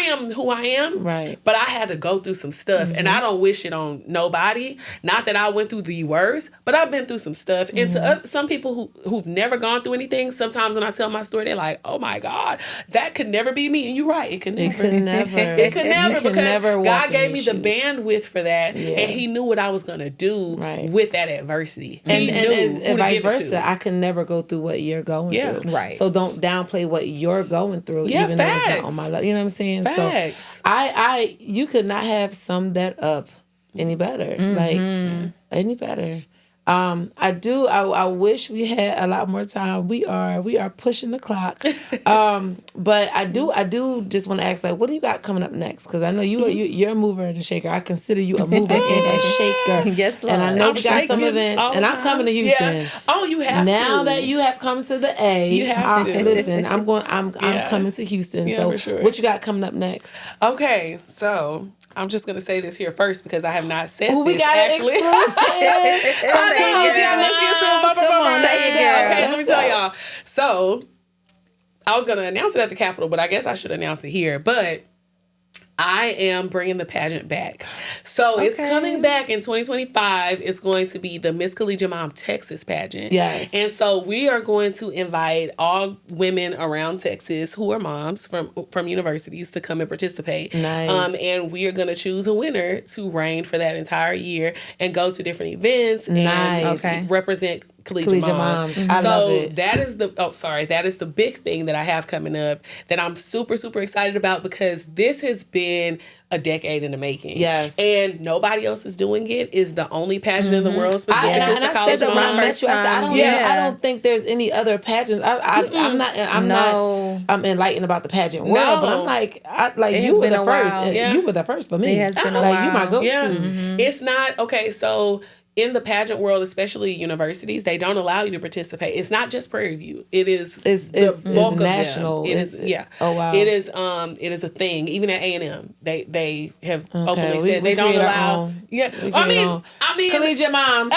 am who I am. Right. But I had to go through some stuff, and I don't wish it on nobody. Not that I went through the worst, but I've been through some stuff. And to some people who've never gone through anything, sometimes when I tell my story, they're like, "Oh my God, that could never be me." And you're right, it could never. It could never, because God gave me the bandwidth for that, and He knew what I was gonna do with that adversity. And vice versa, I can never go through what you're going through. Right. So don't downplay what you're going through, even though it's not on my level. You know what I'm saying? Facts. So you could not have summed that up any better. Like any better. I wish we had a lot more time. We are pushing the clock. But I do just want to ask, like, what do you got coming up next? Because I know you're a mover and a shaker. I consider you a mover and a shaker. Yes, Lord. And I know we got some events, and I'm coming to Houston. Yeah. Oh, you have now that you have come to the A. You have to listen. I'm coming to Houston. Yeah, so sure. What you got coming up next? Okay, so I'm just going to say this here first because I have not said this. We got actually. Okay, let me tell y'all. So I was going to announce it at the Capitol, but I guess I should announce it here. But I am bringing the pageant back. So it's coming back in 2025. It's going to be the Miss Collegiate Mom Texas pageant. Yes. And so we are going to invite all women around Texas who are moms from universities to come and participate. Nice. And we are going to choose a winner to reign for that entire year and go to different events and represent Collegiate Moms. I love it. That is the big thing that I have coming up that I'm super, super excited about, because this has been a decade in the making. Yes. And nobody else is doing it. Is the only pageant in the world specifically I College said that when I met you, I said, I don't think there's any other pageants. I'm not enlightened about the pageant world, but I'm like, you were the first. You were the first for me. It has been a while. You my go-to. Yeah. It's not, so in the pageant world, especially universities, they don't allow you to participate. It's not just Prairie View. It is the bulk of national. It is Oh wow. It is a thing. Even at A&M, they have openly said they don't allow. I mean, Collegiate Moms.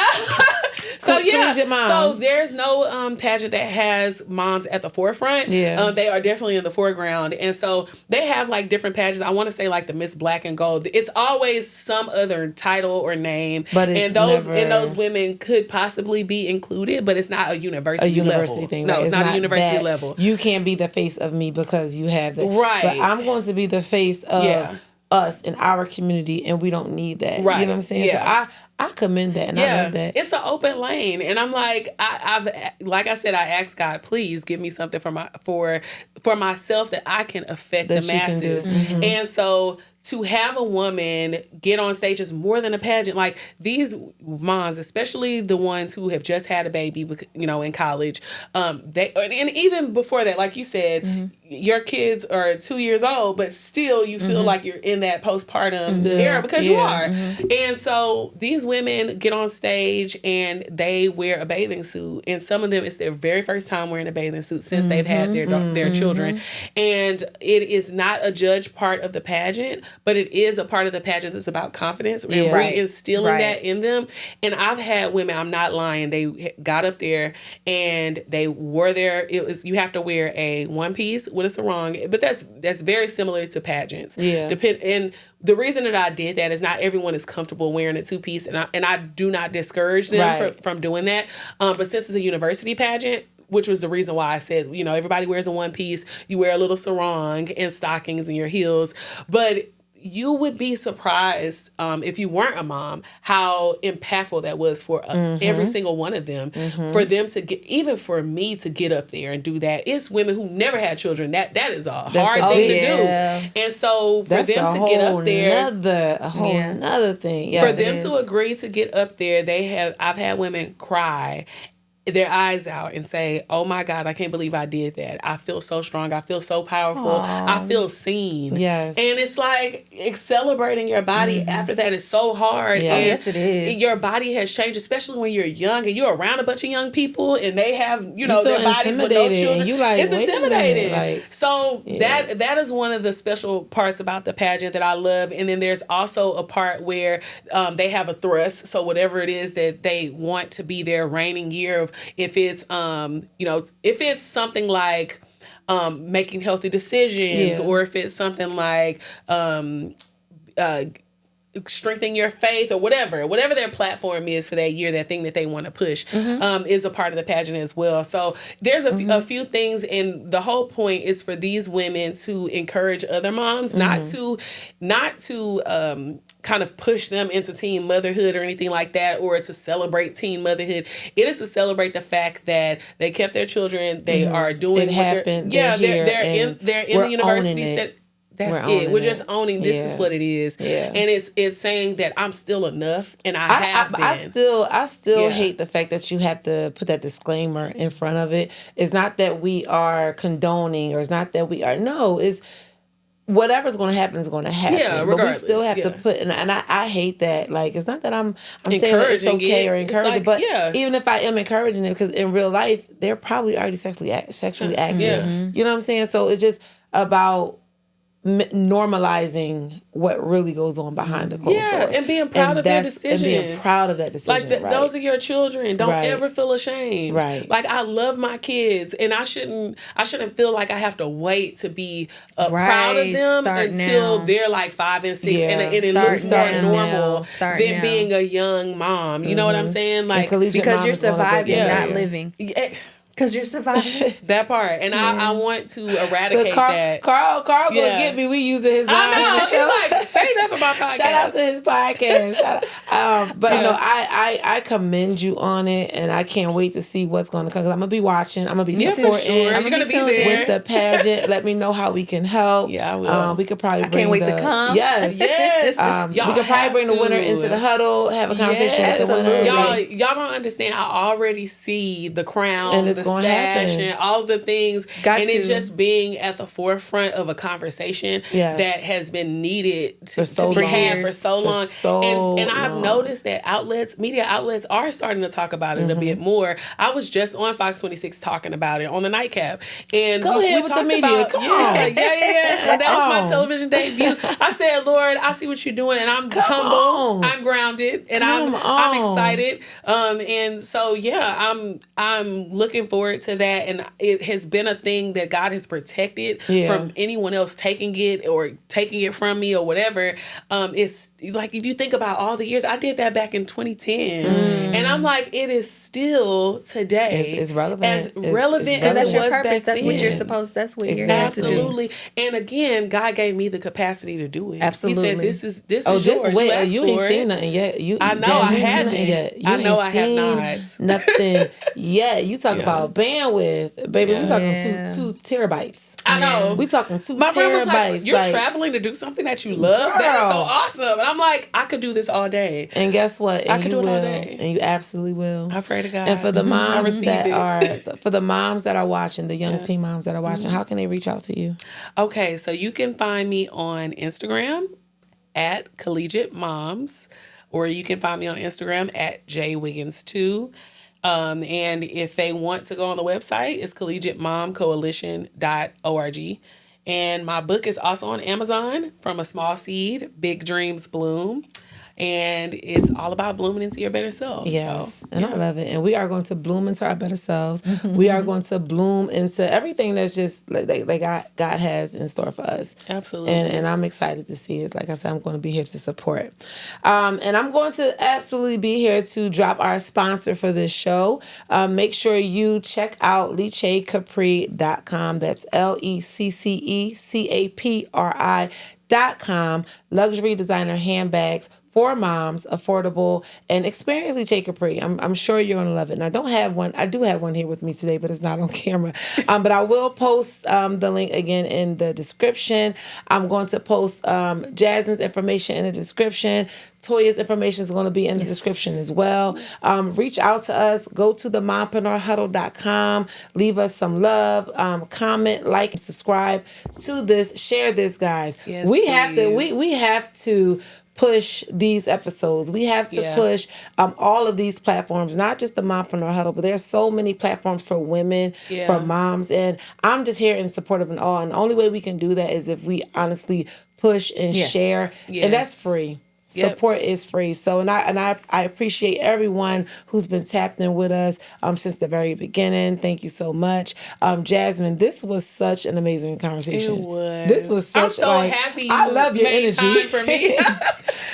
Collegiate Moms. So there's no pageant that has moms at the forefront. Yeah. They are definitely in the foreground, and so they have like different pageants. I want to say like the Miss Black and Gold. It's always some other title or name, but it's those women could possibly be included, but it's not a university level. Thing. No, right? It's not a university level. You can't be the face of me because you have that. Right. But I'm going to be the face of us in our community, and we don't need that. Right. You know what I'm saying? Yeah. So I commend that, and I love that. It's an open lane, and I'm like, I've like I said, I asked God, please give me something for myself that I can affect the masses. And so to have a woman get on stage is more than a pageant. Like these moms, especially the ones who have just had a baby, you know, in college, they, and even before that, like you said, your kids are 2 years old, but still you feel like you're in that postpartum era because you are. And so these women get on stage and they wear a bathing suit, and some of them it's their very first time wearing a bathing suit since they've had their children. And it is not a judged part of the pageant, but it is a part of the pageant that's about confidence and reinstilling that in them. And I've had women, I'm not lying, they got up there and they wore you have to wear a one piece with a sarong, but that's very similar to pageants. And the reason that I did that is not everyone is comfortable wearing a two-piece, and I do not discourage them from doing that. But since it's a university pageant, which was the reason why I said, you know, everybody wears a one piece, you wear a little sarong and stockings and your heels, but you would be surprised if you weren't a mom how impactful that was for every single one of them. For them to get, even for me to get up there and do that, it's women who never had children. That is a hard thing to do. And so for them to get up there, a whole nother thing. For them to agree to get up there, I've had women cry their eyes out and say, oh my God, I can't believe I did that. I feel so strong. I feel so powerful. I feel seen. Yes. And it's like celebrating your body after that is so hard. Yes, it is. Your body has changed, especially when you're young and you're around a bunch of young people and they have, you know, their bodies with no children. It's intimidating. So that is one of the special parts about the pageant that I love. And then there's also a part where they have a thrust. So whatever it is that they want to be their reigning year of, if it's if it's something like making healthy decisions, or if it's something like strengthening your faith, or whatever their platform is for that year, that thing that they want to push, is a part of the pageant as well. So there's a few things, and the whole point is for these women to encourage other moms, not to kind of push them into teen motherhood or anything like that, or to celebrate teen motherhood. It is to celebrate the fact that they kept their children, they are doing it happened. They're in the university. That's it. We're just owning this is what it is. Yeah. And it's saying that I'm still enough, and I have been. I still hate the fact that you have to put that disclaimer in front of it. It's not that we are condoning, or it's not that we are. No, it's whatever's going to happen is going to happen. Yeah, but we still have to put, and I hate that. Like, it's not that I'm saying that it's okay or encouraging, but even if I am encouraging it, because in real life they're probably already sexually active. You know what I'm saying? So it's just about normalizing what really goes on behind the closed doors. And being proud of their decision. And being proud of that decision. Like, those are your children. Don't ever feel ashamed. Right. Like, I love my kids, and I shouldn't feel like I have to wait to be proud of them until they're like 5 and 6, and it looks more normal than being a young mom. You know what I'm saying? Like, because you're surviving, not living. Because you're surviving. That part. And I want to eradicate that. Carl gonna get me. We using his line. I know. He's like, say nothing about podcast. Shout out to his podcast. But no, I commend you on it, and I can't wait to see what's going to come, because I'm going to be watching. I'm going to be supporting. You're going to be there. With the pageant. Let me know how we can help. Yeah, I will. We could probably I can't wait to come. Yes. We could probably bring the winner into the huddle, have a conversation with the winner. Y'all don't understand. I already see the crown, and it's going to happen. And all the things, it just being at the forefront of a conversation that has been needed to be had for so long. And I've noticed that media outlets are starting to talk about it a bit more. I was just on Fox 26 talking about it on the nightcap. And Go ahead with the media. Come on. And that was my television debut. I said, Lord, I see what you're doing, and I'm humble, I'm grounded, and I'm excited. And so I'm looking forward to that, and it has been a thing that God has protected from anyone else taking it from me or whatever. It's like, if you think about all the years, I did that back in 2010, and I'm like, it is still today it's relevant, as relevant as that's it your was purpose. back That's then. what you're supposed. That's what you're here to do. Absolutely. And again, God gave me the capacity to do it. Absolutely. He said, "This is yours. Wait, you ain't seen nothing yet. I know I haven't. I know I have not. Nothing yet. You talk about about bandwidth, baby. We talking Yeah. two terabytes. I know. We talking 2 My friend was terabytes. like, "You're traveling to do something that you love. That is so Girl. awesome." And I'm like, "I could do this all day." And guess what? And I could you do it all will. day. And you absolutely will. I pray to God. And for the moms received that it. for the moms that are watching, the young teen moms that are watching, how can they reach out to you? Okay, so you can find me on Instagram at Collegiate Moms, or you can find me on Instagram at jwiggins2. And if they want to go on the website, it's collegiatemomcoalition.org. And my book is also on Amazon, From a Small Seed, Big Dreams Bloom. And it's all about blooming into your better self. Yes, So, and I love it. And we are going to bloom into our better selves. We are going to bloom into everything that's just like God has in store for us. Absolutely. And I'm excited to see it. Like I said, I'm going to be here to support. And I'm going to absolutely be here to drop our sponsor for this show. Make sure you check out leccecapri.com. That's LECCECAPRI.com. Luxury designer handbags for moms, affordable, and experience Lecce Capri. I'm sure you're going to love it. And I don't have one. I do have one here with me today, but it's not on camera. But I will post the link again in the description. I'm going to post Jasmine's information in the description. Toya's information is going to be in the description as well. Reach out to us. Go to the Mompreneur.huddle.com. Leave us some love. Comment, like, and subscribe to this. Share this, guys. Yes, we have to. please. We have to push these episodes. We have to push all of these platforms, not just the Mompreneur Huddle, but there's so many platforms for women, for moms, and I'm just here in support of it all. And the only way we can do that is if we honestly push and share, and that's free. Support is free. So and I appreciate everyone who's been tapped in with us since the very beginning. Thank you so much. Jasmine, this was such an amazing conversation. It was. This was such I'm so happy I love your made energy. time for me.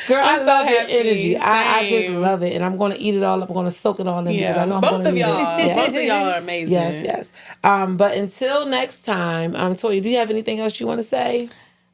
Girl, I so love your happy. energy. I just Same. love it. And I'm going to eat it all up. I'm going to soak it all in because I know I'm Both going to of need y'all. it. Both of y'all are amazing. Yes. But until next time, Toya, do you have anything else you want to say?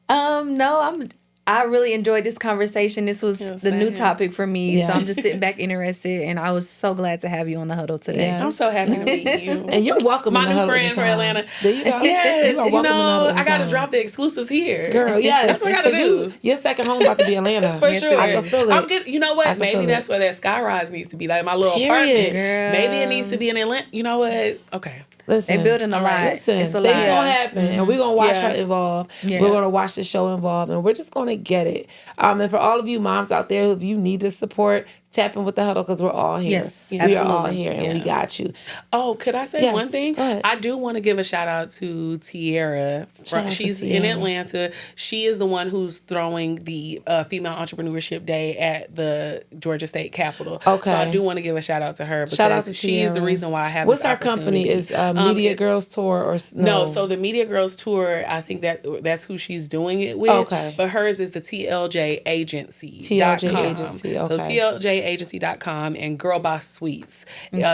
No, I really enjoyed this conversation. This was the new same. topic for me, Yeah. so I'm just sitting back interested, and I was so glad to have you on the huddle today. Yeah. I'm so happy to meet you. And you're welcome My in the new Huddle friend for anytime. Atlanta. There you go. Yes, are you welcome in the Huddle know, I got to anytime. drop the exclusives here. Girl, yes. That's what I gotta 'cause do. Your second home about to be Atlanta. For sure. I can feel it. I'm good. You know I what? can Maybe feel that's it. where that skyrise needs to be. Like my little Period. apartment. Girl. Maybe it needs to be in Atlanta. You know what? Okay. Listen, They're building a lot. Listen, It's a things lot. gonna happen, and we're gonna watch Yeah. her evolve. Yes. We're gonna watch the show evolve, and we're just gonna get it. And for all of you moms out there, if you need the support, tap in with the Huddle because we're all here. Yes, we are all absolutely. here, and we got you. Oh, could I say Yes, one thing? go ahead. I do want to give a shout out to Tiara. Shout out to She's in Tiara. Atlanta. She is the one who's throwing the Female Entrepreneurship Day at the Georgia State Capitol. Okay. So I do want to give a shout out to her because Shout out to she is the Tiara. reason why I have What's this our company? opportunity. Is Media Girls Tour or No, so the Media Girls Tour, I think that's who she's doing it with. Okay. But hers is the TLJ Agency. TLJ Agency, So okay. TLJagency.com and Girl Boss Suites.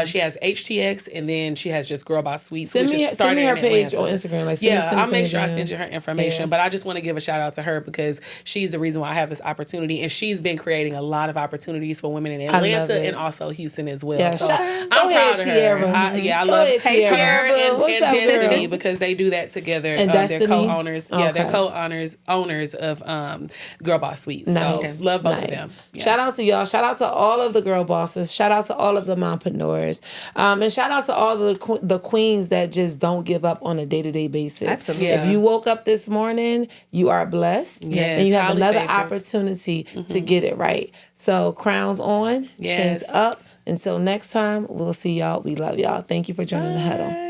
She has HTX and then she has just Girl Boss Suites. Send which me is started her in page Atlanta. on Instagram. Like, I'll make sure I send send you her information. Yeah. But I just want to give a shout out to her because she's the reason why I have this opportunity. And she's been creating a lot of opportunities for women in love Atlanta it. and also Houston as well. Yeah, So shout- I'm go ahead, proud of her. Tiara. I Go love ahead, Tiara. Tiara and, What's and up, Destiny girl? because they do that together. And They're Destiny? co-owners. Yeah, they're Okay. owners of Girl Boss Suites. Nice. So love both of Nice. them. Yeah. Shout out to y'all. Shout out to all of the girl bosses. Shout out to all of the mompreneurs. And shout out to all the queens that just don't give up on a day-to-day basis. Absolutely. Yeah. If you woke up this morning, you are blessed. Yes. And you have Highly another favored. opportunity to get it right. So crowns on, Yes. chins up. Until next time, we'll see y'all. We love y'all. Thank you for joining the Huddle.